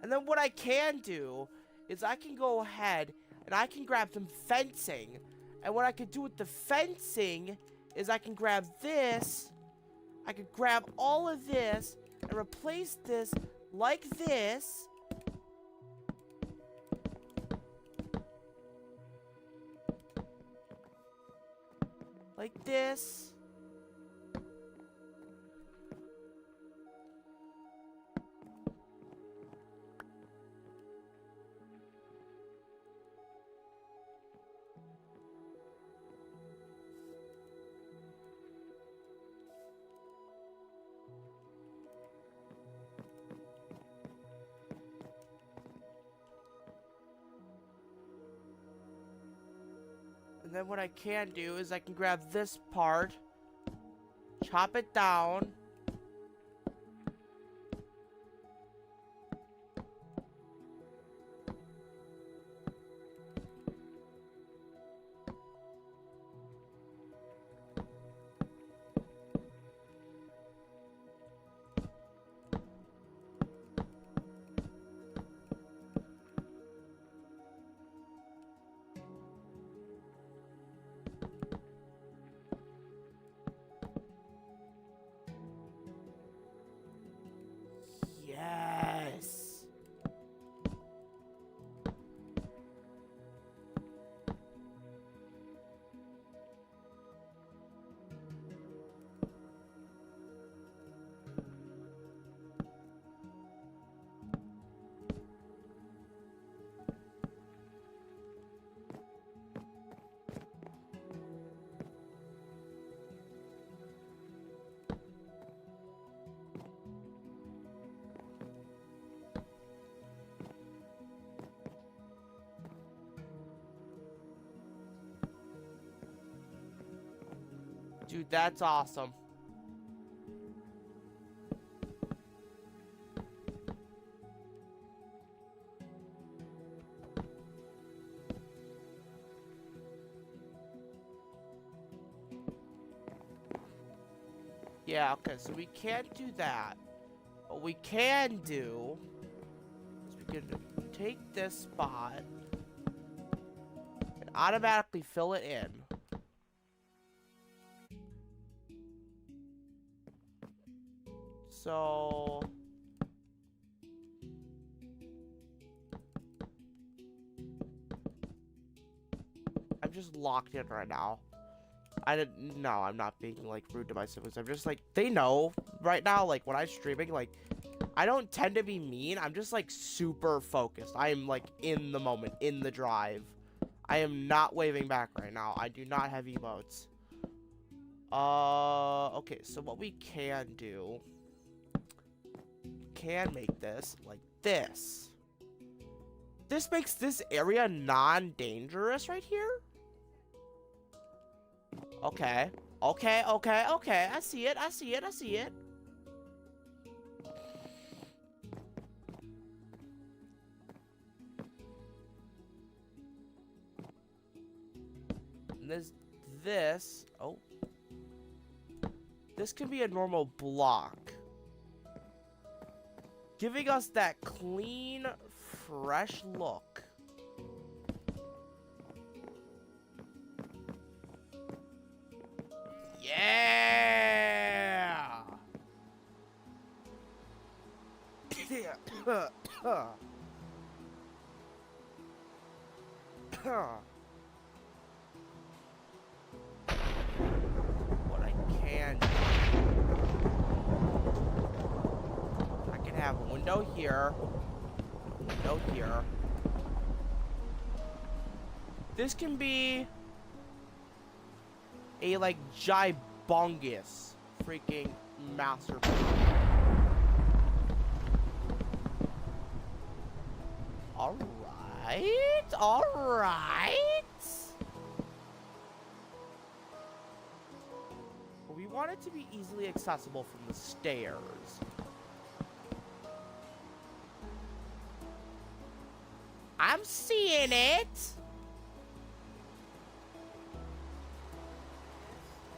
And then what I can do is I can go ahead and I can grab some fencing. And what I can do with the fencing is I can grab this. I could grab all of this and replace this like this. Like this. And then what I can do is I can grab this part, chop it down. Dude, that's awesome. Yeah, okay, so we can't do that. What we can do is we can take this spot and automatically fill it in. So I'm just locked in right now. No, I'm not being like rude to my siblings. I'm just like, they know right now, like when I'm streaming, like I don't tend to be mean. I'm just like super focused. I am like in the moment, in the drive. I am not waving back right now. I do not have emotes. Okay, so what we can do, can make this like this. This makes this area non-dangerous right here. Okay. Okay, okay, okay. I see it, I see it, I see it. And this, oh. This can be a normal block. Giving us that clean, fresh look. Yeah! What I can do, I can have a window here, a window here. This can be a like gibongous freaking masterpiece. Alright, alright. We want it to be easily accessible from the stairs. I'm seeing it.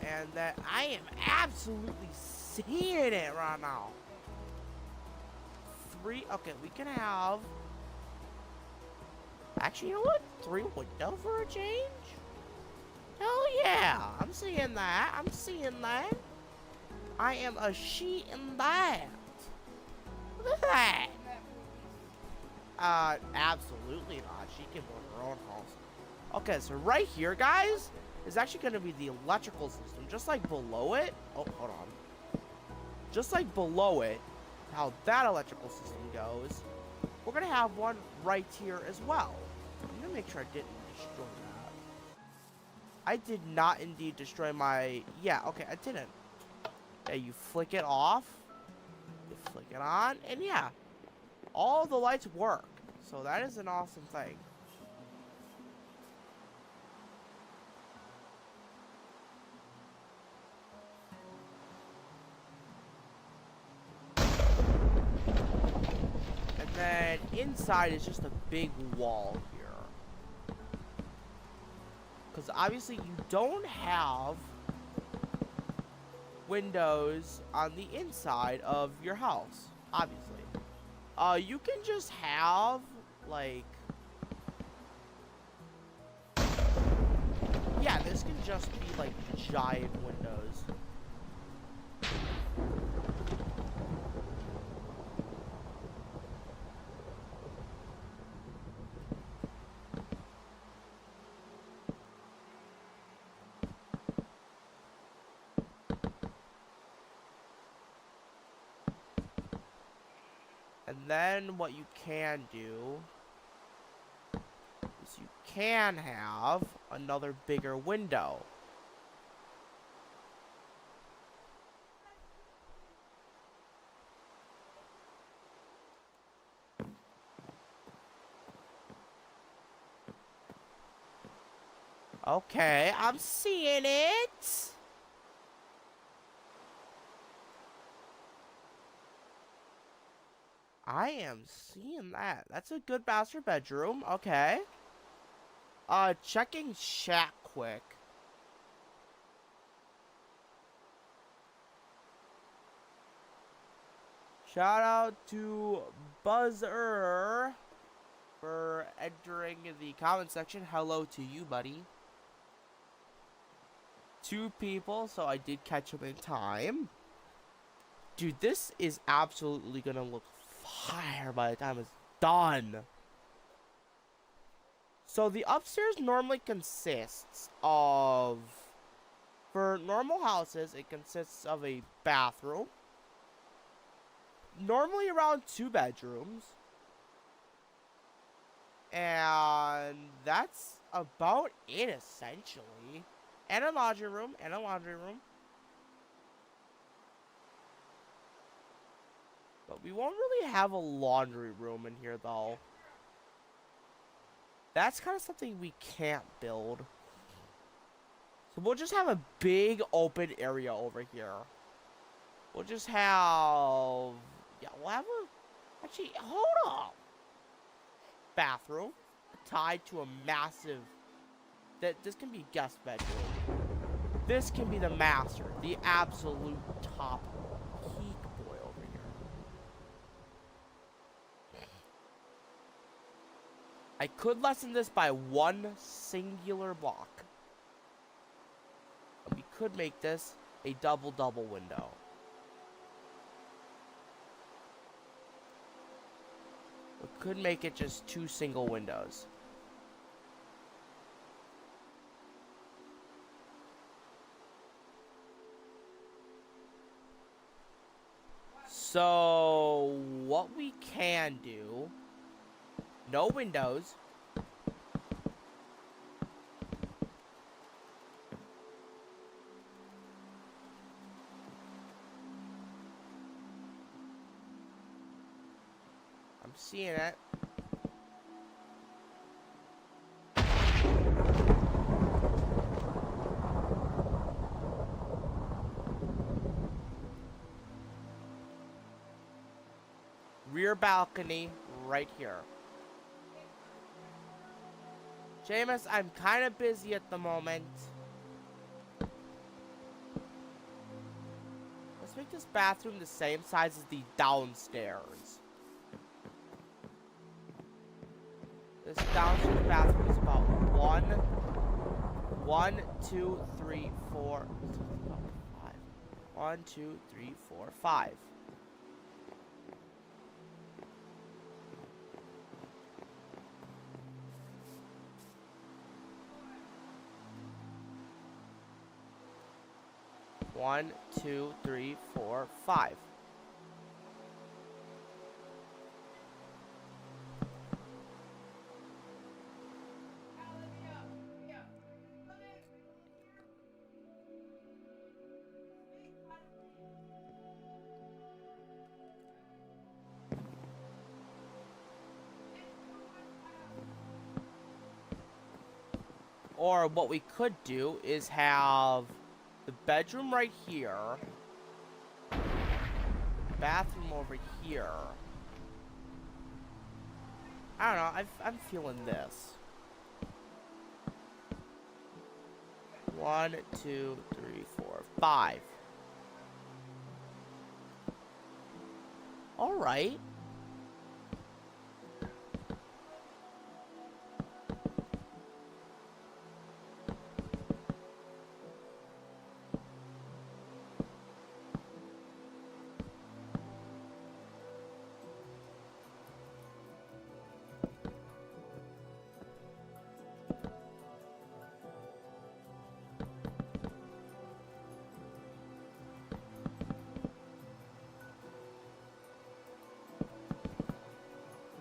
And that I am absolutely seeing it right now. Okay, we can have... Actually, you know what? 3 window for a change? Hell yeah, I'm seeing that. I'm seeing that. I am a she in that. Look at that. Absolutely not. She can build her own house. Okay, so right here, guys, is actually going to be the electrical system. Just like below it. Oh, hold on. Just like below it, how that electrical system goes, we're going to have one right here as well. I'm going to make sure I didn't destroy that. I did not indeed destroy my... Yeah, okay, I didn't. Yeah, you flick it off. You flick it on. And yeah, all the lights work. So that is an awesome thing. And then inside is just a big wall here. Because obviously you don't have windows on the inside of your house. Obviously. You can just have, like... Yeah, this can just be, like, giant windows. And then what you can do is you can have another bigger window. Okay, I'm seeing it. I am seeing that. That's a good master bedroom. Okay. Checking shack quick. Shout out to Buzzer for entering the comment section. Hello to you, buddy. 2 people, so I did catch him in time. Dude, this is absolutely gonna look fire by the time it's done. So the upstairs normally consists of, for normal houses, it consists of a bathroom, normally around 2 bedrooms, and that's about it essentially, and a laundry room, but we won't really have a laundry room in here though. That's kind of something we can't build. So we'll just have a big open area over here. We'll just have... Yeah, we'll have a... Actually, hold up. Bathroom. Tied to a massive... This can be guest bedroom. This can be the master. The absolute top peak boy over here. I could lessen this by 1 singular block. We could make this a double window. We could make it just 2 single windows. So, what we can do, no windows. I'm seeing it. Rear balcony right here. Jameis, I'm kind of busy at the moment. Let's make this bathroom the same size as the downstairs. This downstairs bathroom is about 1, 2, 3, 4, 5. 1, 2, 3, 4, 5. One, 2, 3, 4, 5. Or what we could do is have the bedroom right here, bathroom over here. I don't know, I'm feeling this. 1, 2, 3, 4, 5. All right.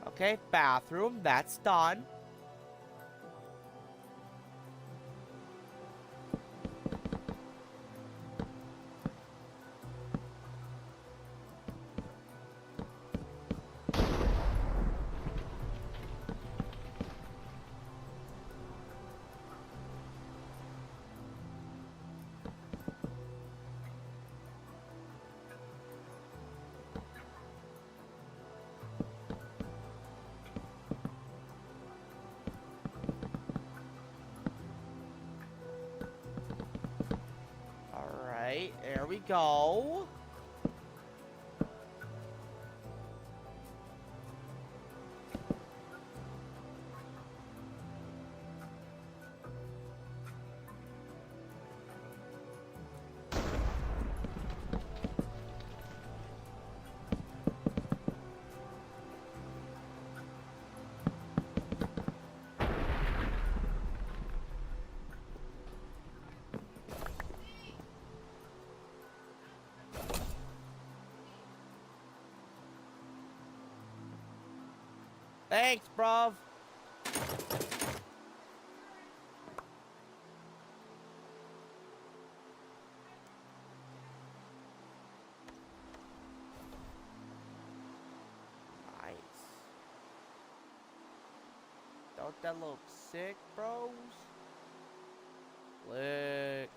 Okay, bathroom, that's done. Here we go. Thanks, bruv. Nice. Don't that look sick, bros? Lick.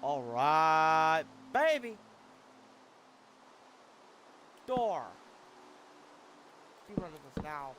Alright, baby. Door. Keep running this now.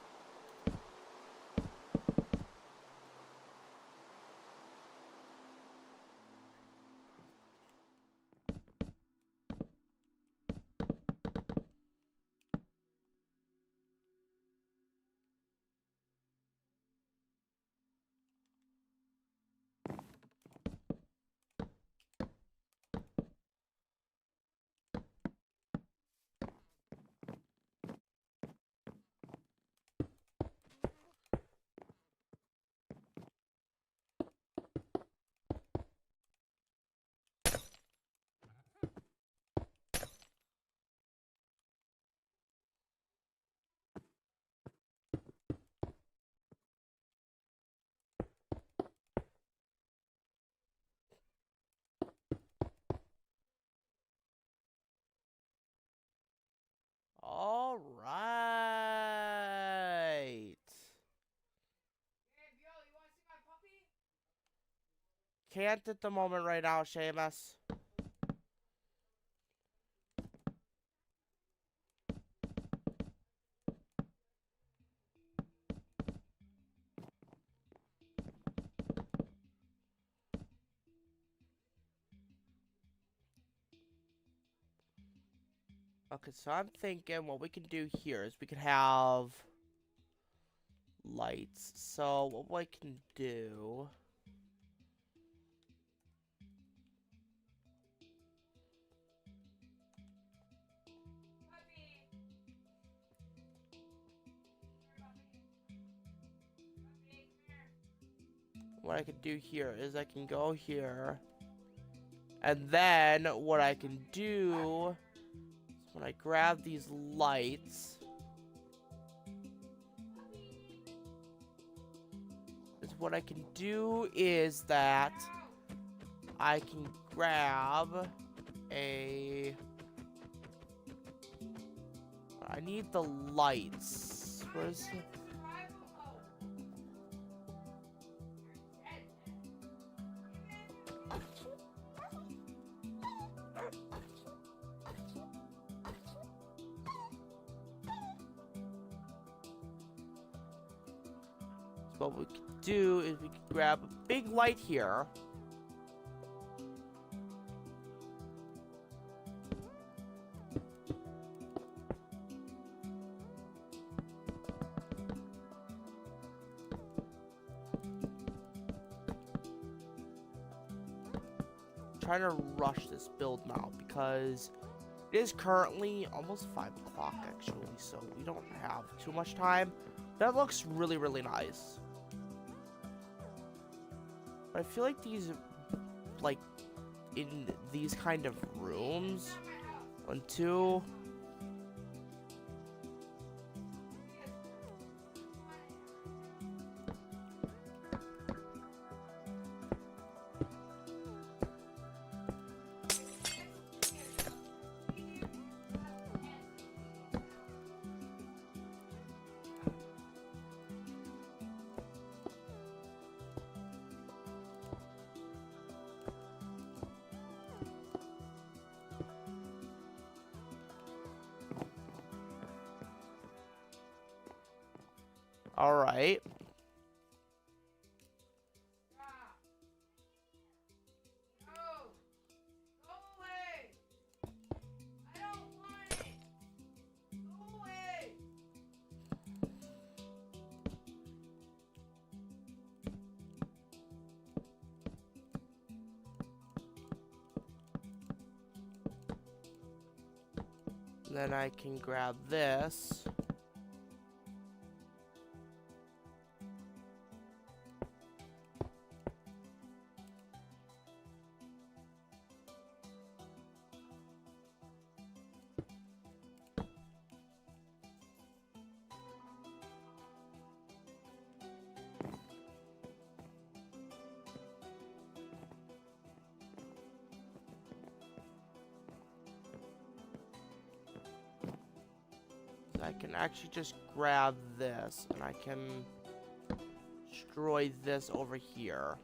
All right. Can't at the moment right now, Seamus. Okay, so I'm thinking what we can do here is we can have lights. So what we can do... What I can do here is I can go here. And then what I can do is when I grab these lights... What I can do is that I can grab a... I need the lights. Where's the... What we can do is we can grab a big light here. I'm trying to rush this build now because it is currently almost 5 o'clock actually, so we don't have too much time. That looks really, really nice. But I feel like these, like, in these kind of rooms, 1, 2. All right. Then I can grab this. I can actually just grab this, and I can destroy this over here.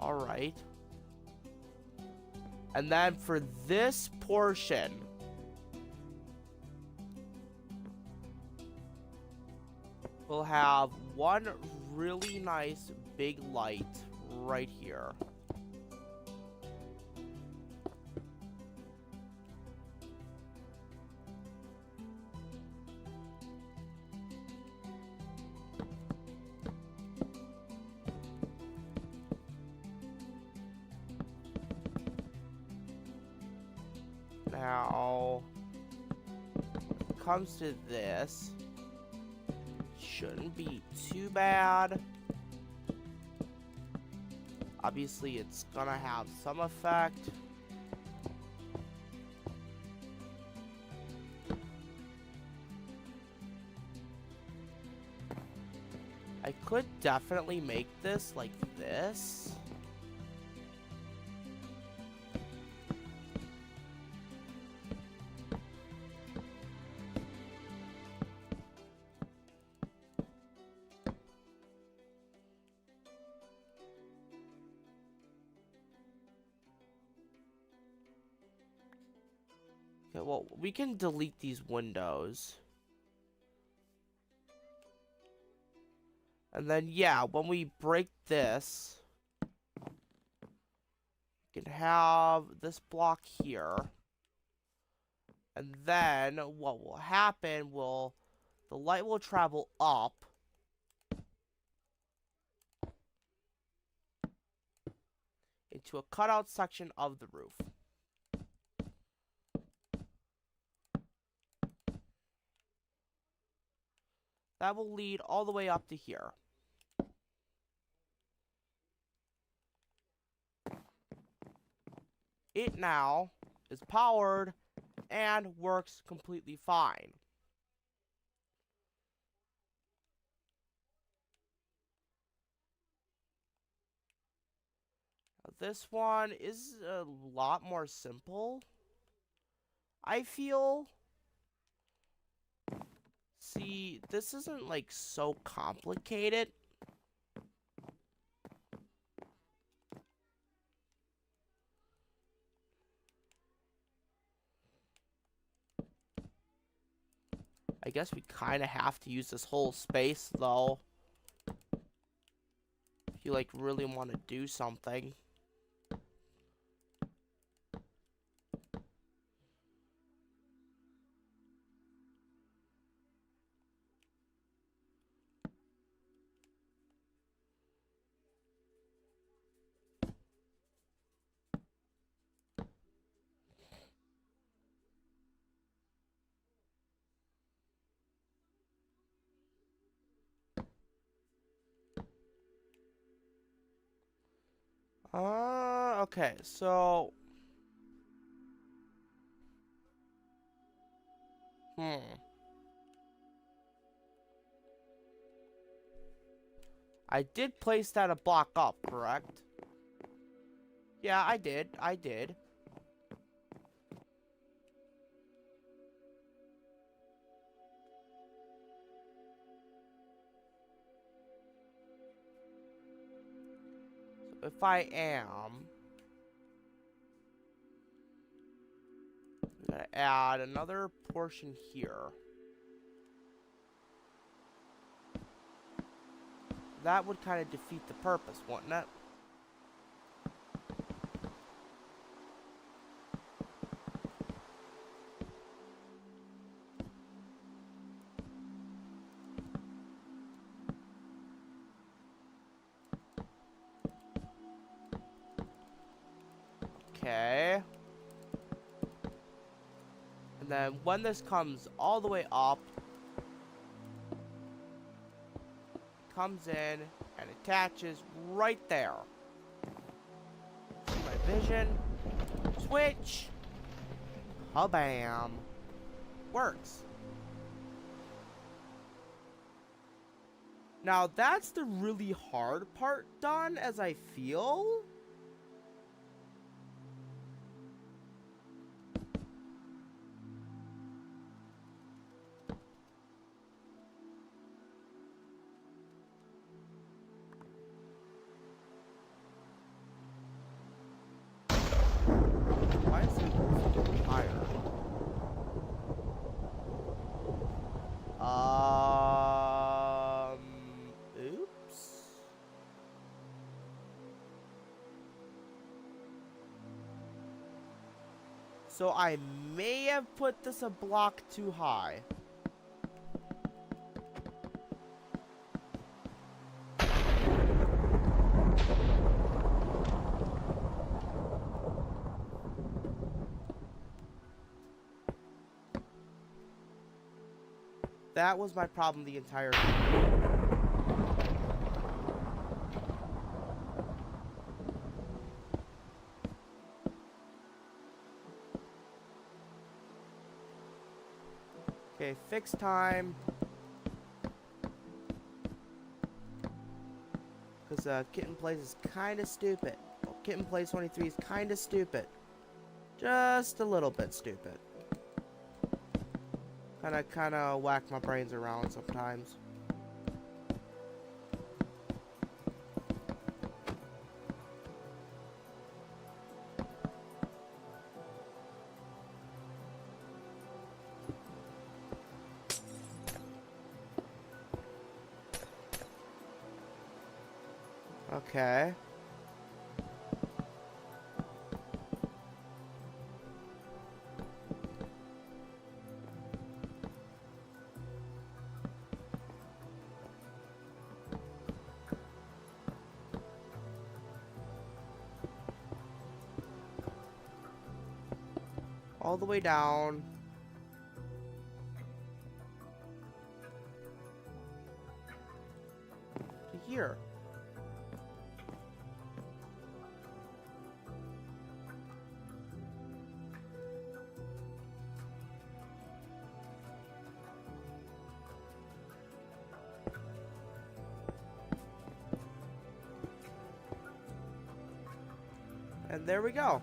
Alright. And then for this portion, we'll have one really nice big light right here. Now, when it comes to this, shouldn't be too bad. Obviously, it's gonna have some effect. I could definitely make this like this. Okay, well, we can delete these windows. And then, yeah, when we break this, we can have this block here. And then what will happen will, the light will travel up. Into a cutout section of the roof. That will lead all the way up to here. It now is powered and works completely fine. This one is a lot more simple, I feel. See, this isn't like so complicated. I guess we kind of have to use this whole space, though. If you, like, really want to do something. Okay, so... I did place that a block up, correct? Yeah, I did. So if I am... I'm gonna add another portion here. That would kind of defeat the purpose, wouldn't it? Okay. And then when this comes all the way up, comes in and attaches right there. See my vision. Switch. Kabam. Works. Now that's the really hard part done, as I feel. Why is it moving higher? Oops. So I may have put this a block too high. That was my problem the entire time. Okay, fix time. Because Kitten Plays is kind of stupid. Well, Kitten Plays 23 is kind of stupid. Just a little bit stupid. Kind of whack my brains around sometimes. Okay. All the way down. To here. And there we go.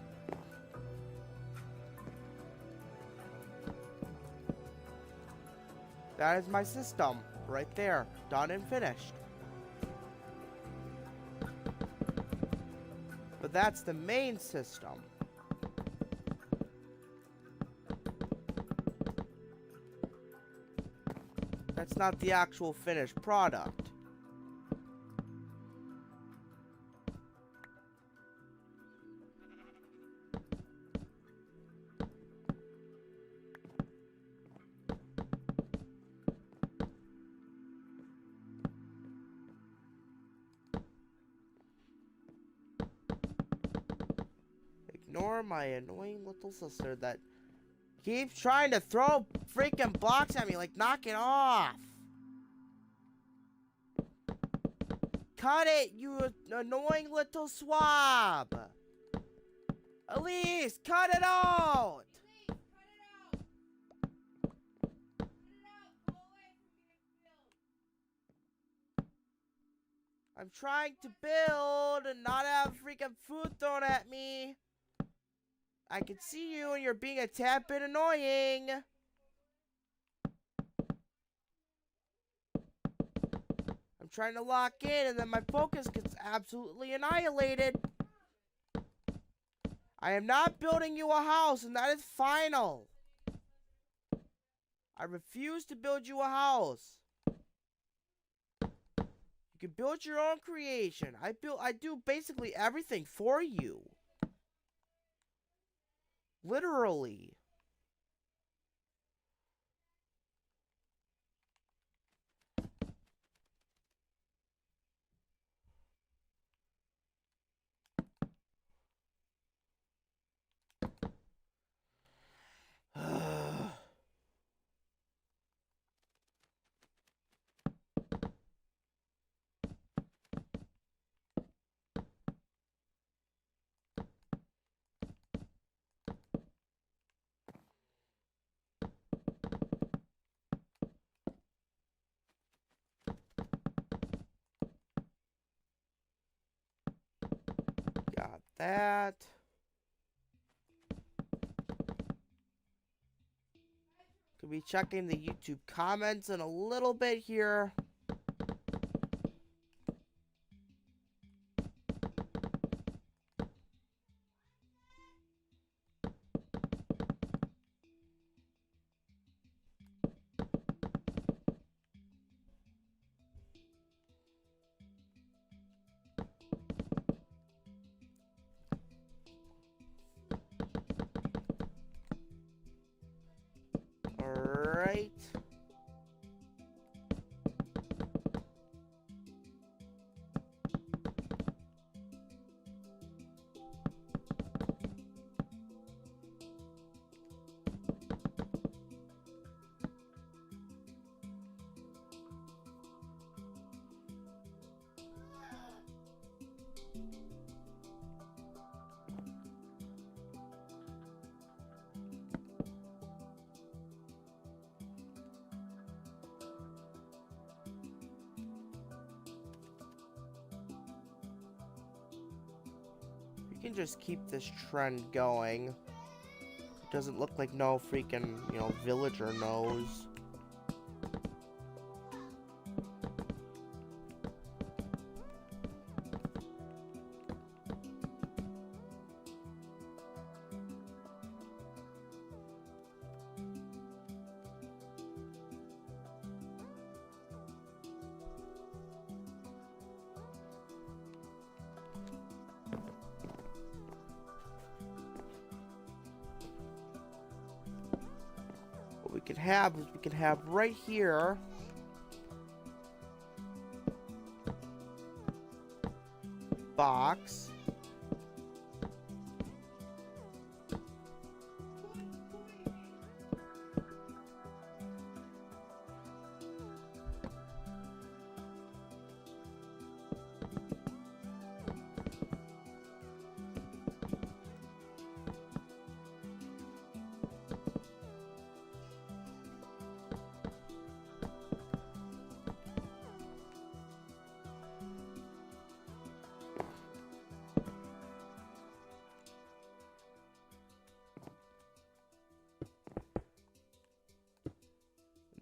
That is my system, right there, done and finished. But that's the main system. That's not the actual finished product. Ignore my annoying little sister that keeps trying to throw freaking blocks at me. Like, knock it off. Cut it, you annoying little swab. Elise, cut it out. I'm trying to build and not have freaking food thrown at me. I can see you and you're being a tad bit annoying. I'm trying to lock in and then my focus gets absolutely annihilated. I am not building you a house and that is final. I refuse to build you a house. You can build your own creation. I do basically everything for you. Literally. that. Could be checking the YouTube comments in a little bit here. Alright. We can just keep this trend going. It doesn't look like no freaking, villager knows. What we can have is we can have right here box.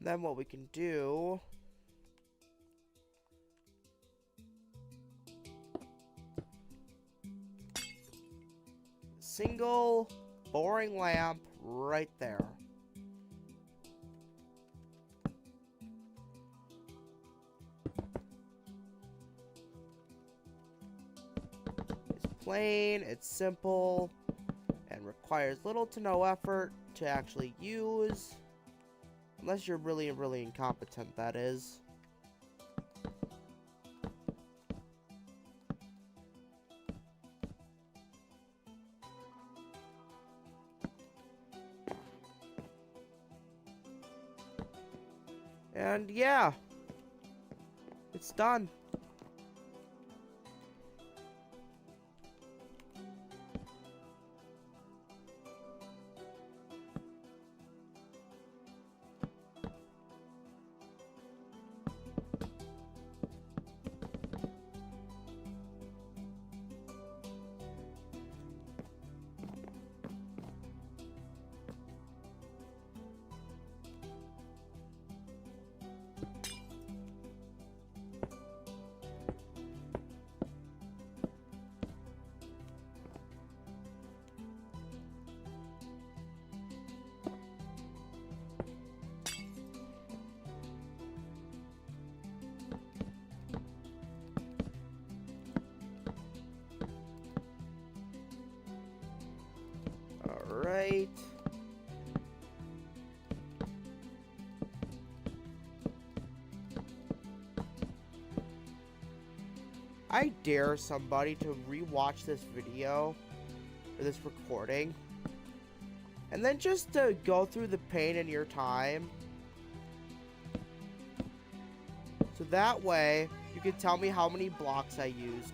Then what we can do single boring lamp right there. It's plain, it's simple, and requires little to no effort to actually use. Unless you're really, really incompetent, that is. And yeah, it's done. Alright. I dare somebody to rewatch this video, or this recording, and then just to go through the pain in your time. So that way, you can tell me how many blocks I used.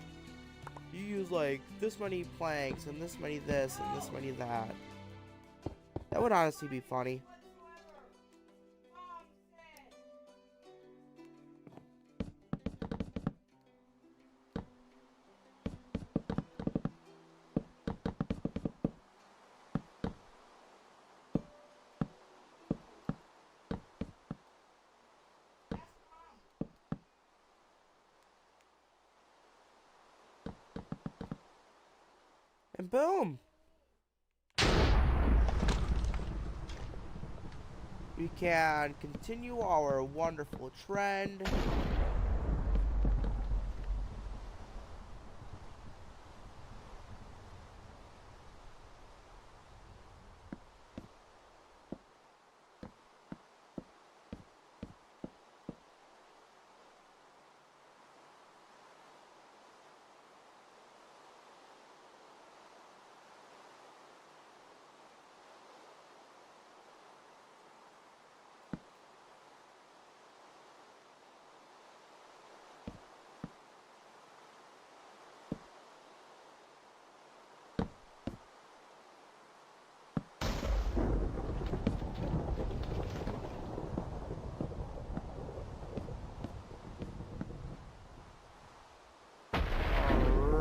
You use like this many planks, and this many this, and this many that. That would honestly be funny. And boom! We can continue our wonderful trend.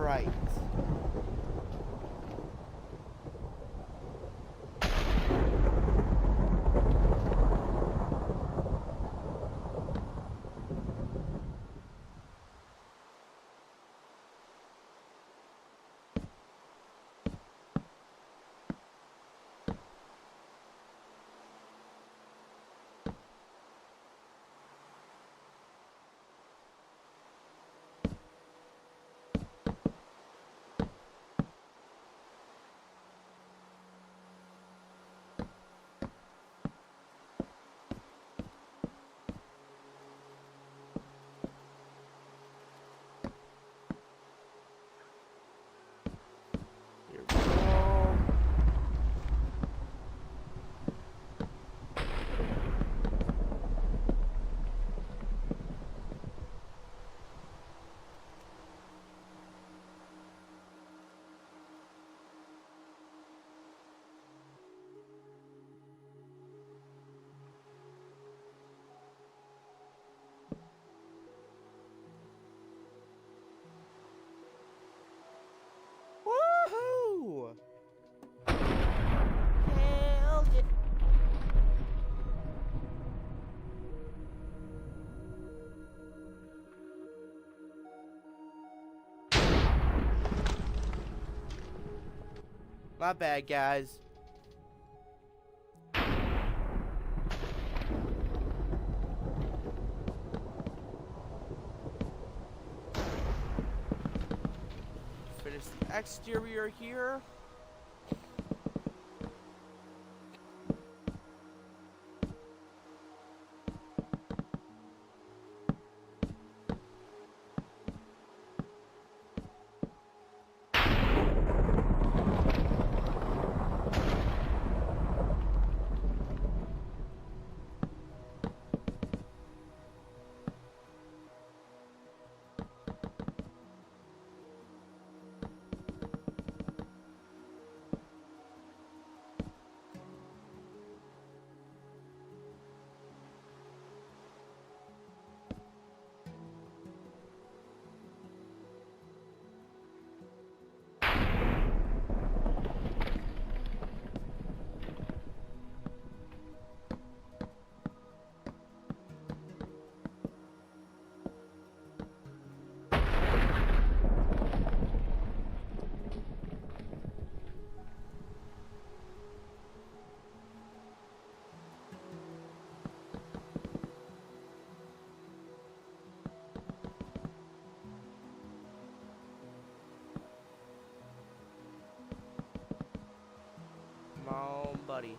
Right. Here we go. Woohoo! Hell yeah! My bad, guys. Finish the exterior here. Come on, buddy.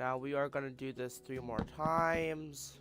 Now we are gonna do this 3 more times.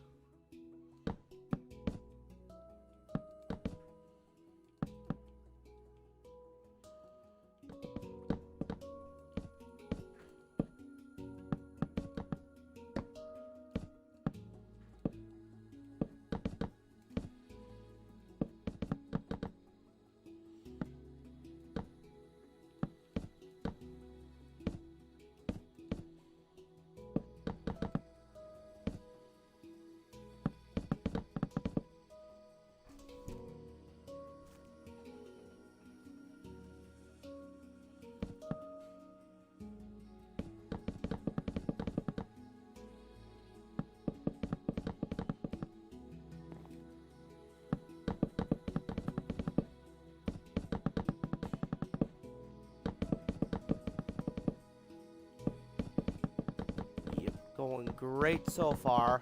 Yep, going great so far.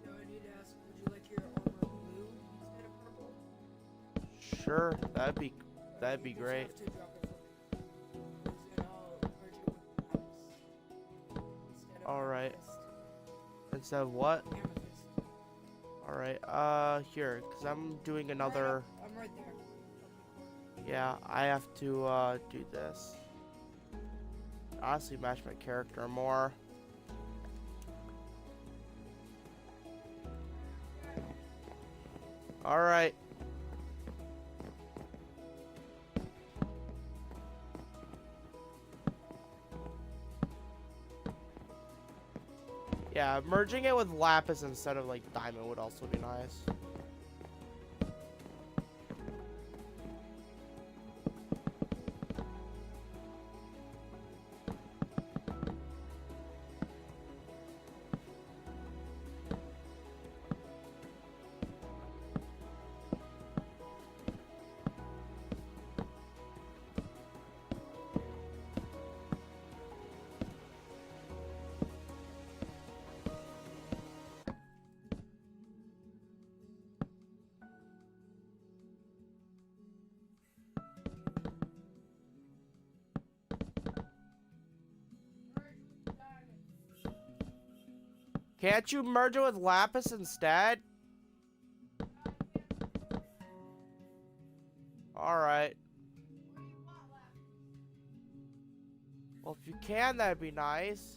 Now I need to ask, would you like your armor blue instead of purple? Sure, that'd be You just great. have to drop it for me. 'Cause then I'll merge it with lapis. Instead of Alright. amethyst. Instead of what? Amethyst. Alright, here, because I'm doing another. I'm right there. Yeah, I have to, do this. Honestly, match my character more. Alright. Yeah, merging it with lapis instead of like diamond would also be nice. Can't you merge it with lapis instead? Alright. Well, if you can, that'd be nice.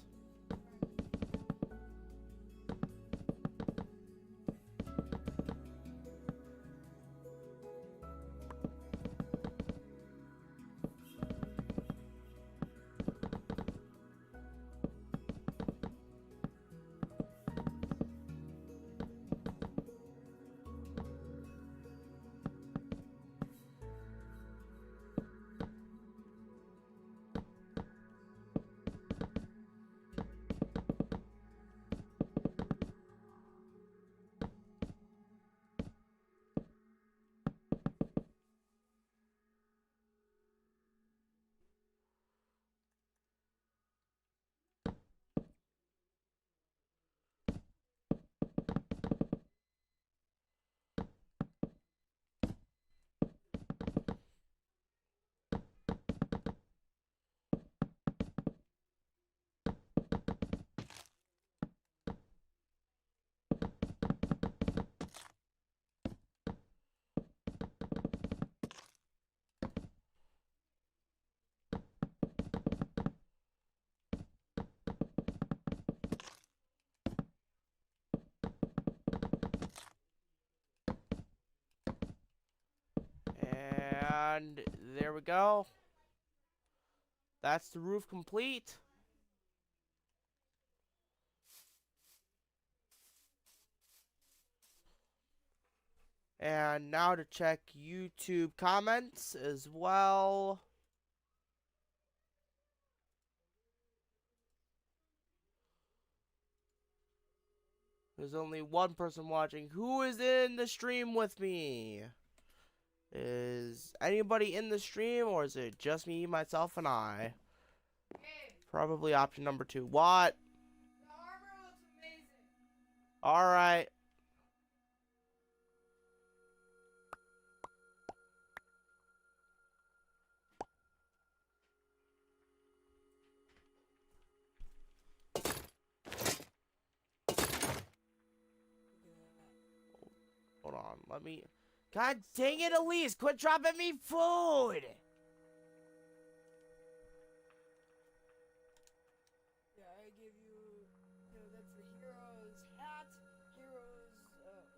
And there we go. That's the roof complete. And now to check YouTube comments as well. There's only one person watching. Who is in the stream with me? Is anybody in the stream, or is it just me, myself, and I? Probably option number 2. What? The armor looks amazing. Alright. on. Let me. God dang it, Elise! Quit dropping me food! Yeah, I give you, that's the hero's hat, hero's shirt.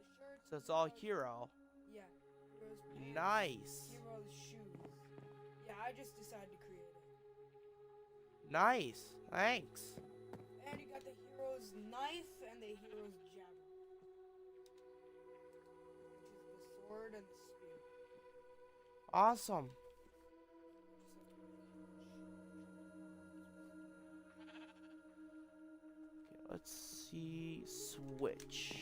So it's all hero's- hero. Yeah, hero's pants. Nice. Hero's shoes. Yeah, I just decided to create it. Nice. Thanks. And you got the hero's knife and the hero's javelin. Which is the sword and the spear. Awesome. Okay, let's see. Switch.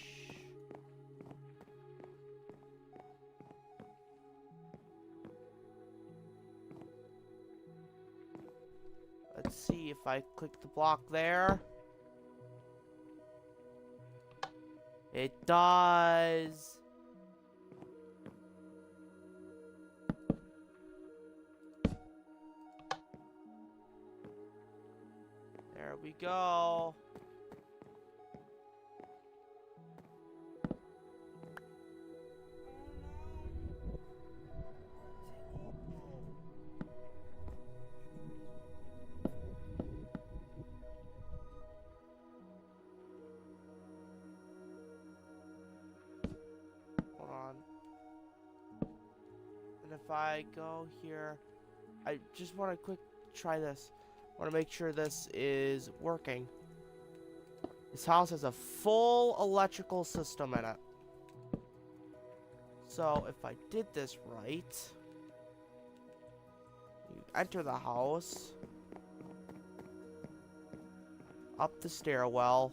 Let's see if I click the block there. It does. There we go. Hold on. And if I go here, I just want to quick try this. I want to make sure this is working. This house has a full electrical system in it. So if I did this right, you enter the house, up the stairwell,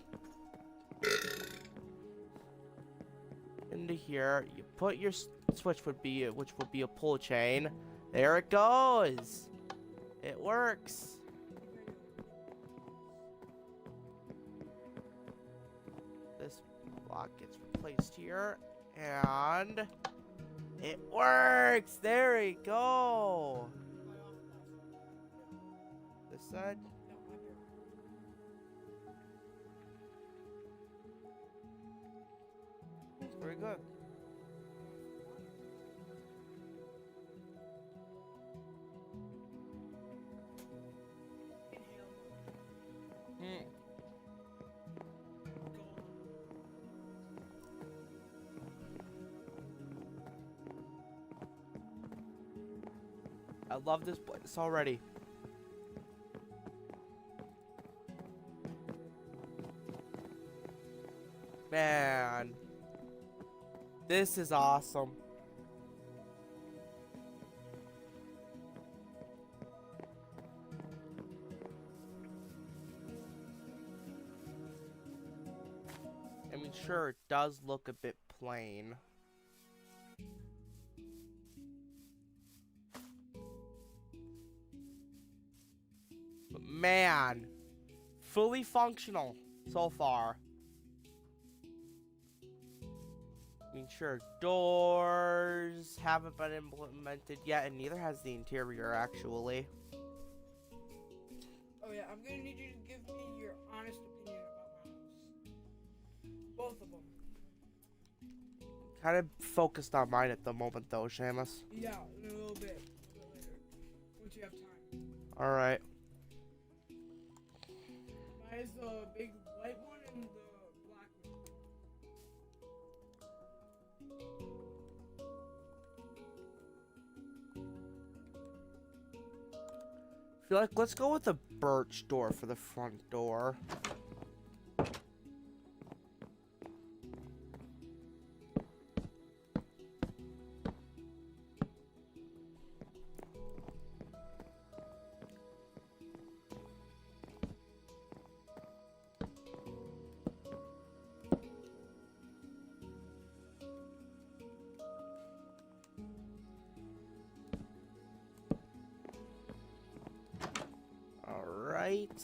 into here. You put your switch which would be a pull chain. There it goes. It works. This block gets replaced here, and it works. There we go. This side. No, I'm here. Very good. Inhale. Hmm. I love this place already. Man, this is awesome. I mean, sure, it does look a bit plain. But man, fully functional so far. I mean, sure, doors haven't been implemented yet, and neither has the interior, actually. Oh yeah, I'm gonna need you to give me your honest opinion about my house. Both of them. Kind of focused on mine at the moment, though, Seamus. Yeah, in a little bit later, once you have time. Alright. Mine is the big white one and the black one. I feel like let's go with the birch door for the front door. Alright.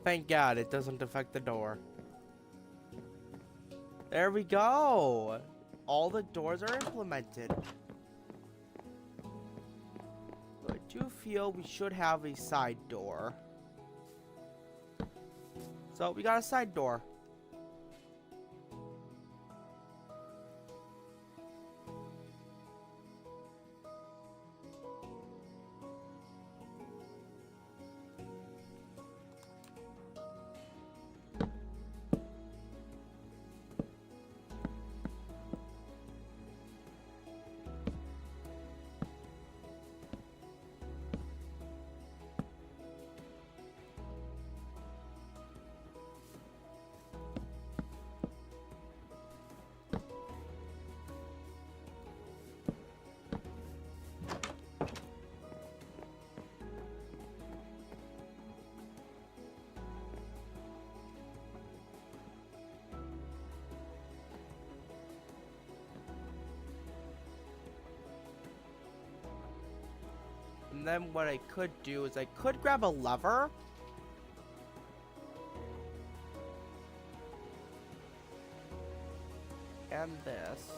Thank God it doesn't affect the door. There we go. All the doors are implemented. do feel we should have a side door. So we got a side door. And then what I could do is I could grab a lever. And this.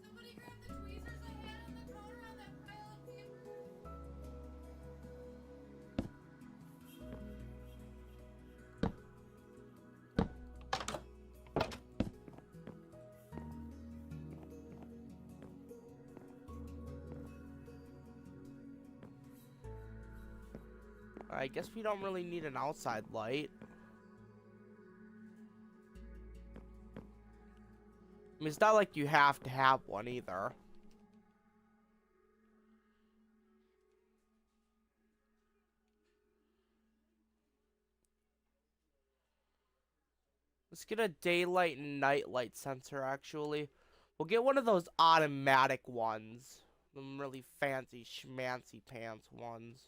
Somebody grab the tweezers I had on the counter on that pile of paper. I guess we don't really need an outside light. I mean, it's not like you have to have one either. Let's get a daylight and nightlight sensor, actually. We'll get one of those automatic ones. Them really fancy schmancy pants ones.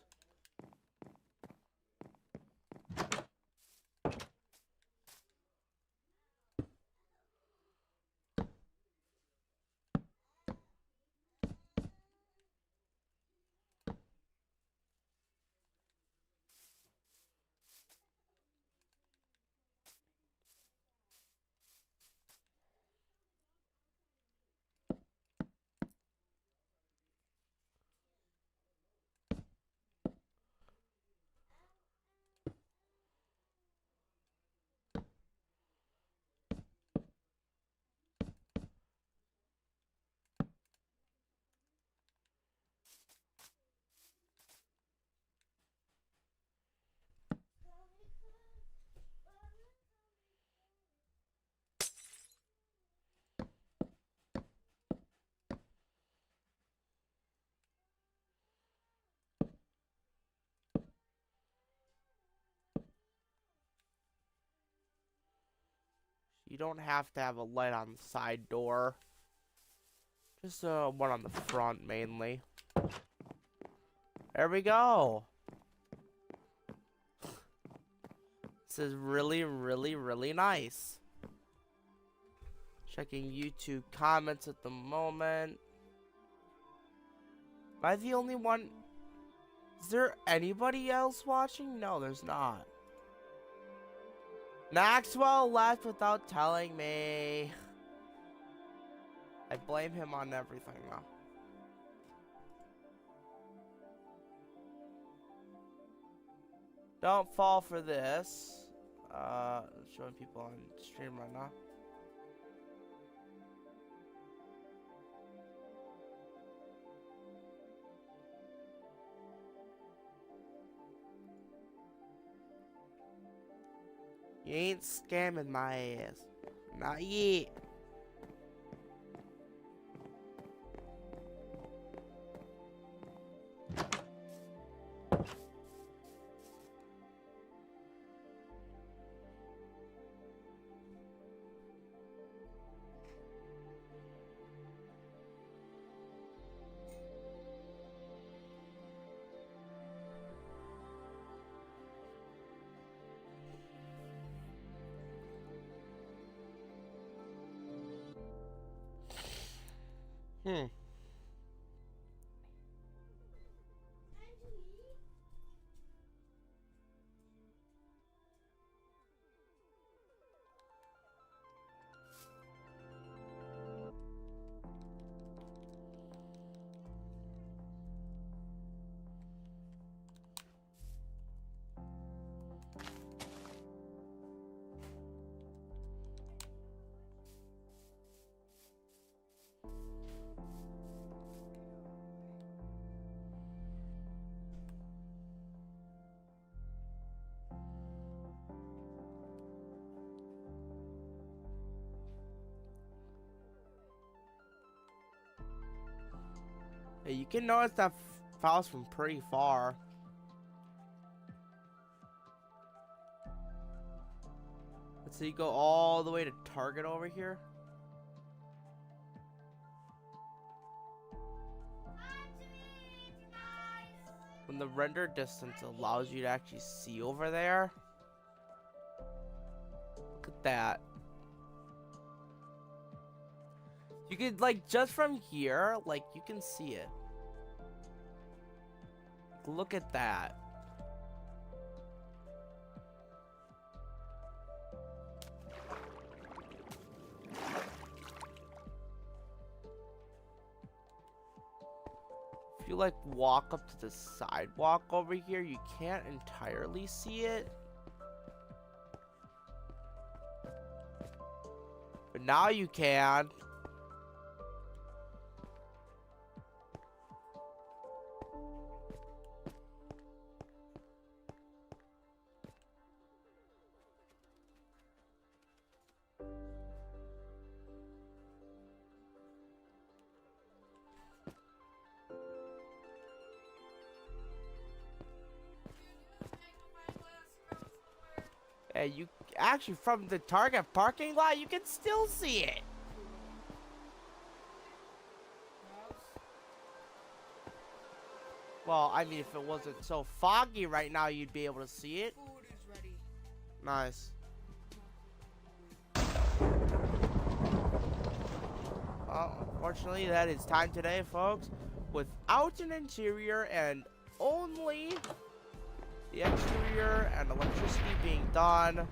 You don't have to have a light on the side door. Just one on the front mainly. There we go. This is really, really, really nice. Checking YouTube comments at the moment. Am I the only one? Is there anybody else watching? No, there's not. Maxwell left without telling me. I blame him on everything now. Don't fall for this. Showing people on stream right now. You ain't scamming my ass. Not yet. Hmm. Hey, you can notice that files from pretty far. Let's see, go all the way to target over here. When the render distance allows you to actually see over there. Look at that. You could, like, just from here, like, you can see it. Look at that. If you, like, walk up to the sidewalk over here, you can't entirely see it. But now you can. Hey, you actually from the Target parking lot, you can still see it. Well, I mean, if it wasn't so foggy right now, you'd be able to see it. Food is ready. Nice. Well, unfortunately, that is time today, folks. Without an interior and only the exterior and electricity being done,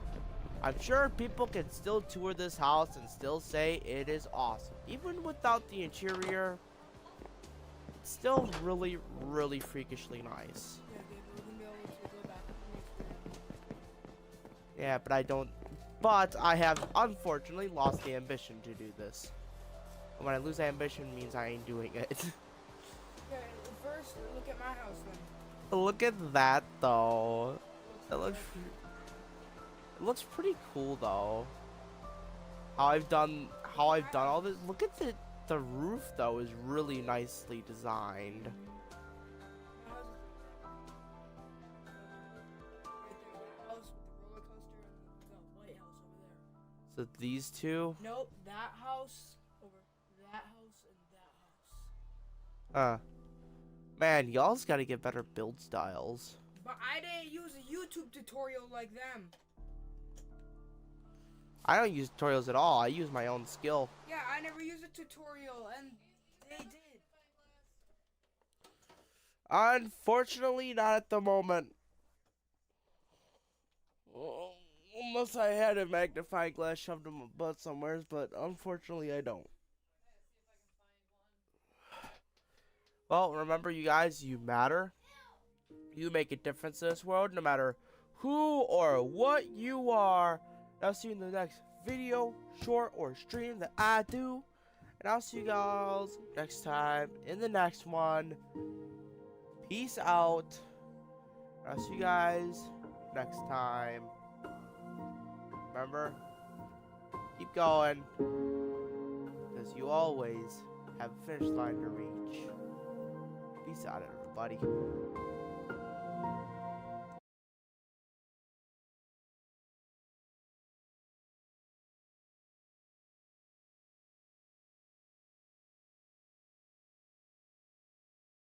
I'm sure people can still tour this house and still say it is awesome. Even without the interior, it's still really, really freakishly nice. Yeah, David, we're gonna be able to go back and expand. Yeah, but I have unfortunately lost the ambition to do this. And when I lose ambition, it means I ain't doing it. Okay, first, look at my house then. Look at that, though. It Looks looks, like it looks pretty cool, though. How I've done all this. Look at the roof, though, is really nicely designed. my house is right there, that house with the roller coaster and the White House over there. So these two, Nope, that house over that house and that house. man, y'all's gotta get better build styles. But I didn't use a YouTube tutorial like them. I don't use tutorials at all. I use my own skill. Yeah, I never used a tutorial and they did. Unfortunately, not at the moment. Unless I had a magnifying glass shoved in my butt somewhere, but unfortunately I don't. Well, remember, you guys, you matter. You make a difference in this world, no matter who or what you are. I'll see you in the next video, short, or stream that I do. And I'll see you guys next time in the next one. Peace out. I'll see you guys next time. Remember, keep going, because you always have a finish line to reach. Peace out, everybody.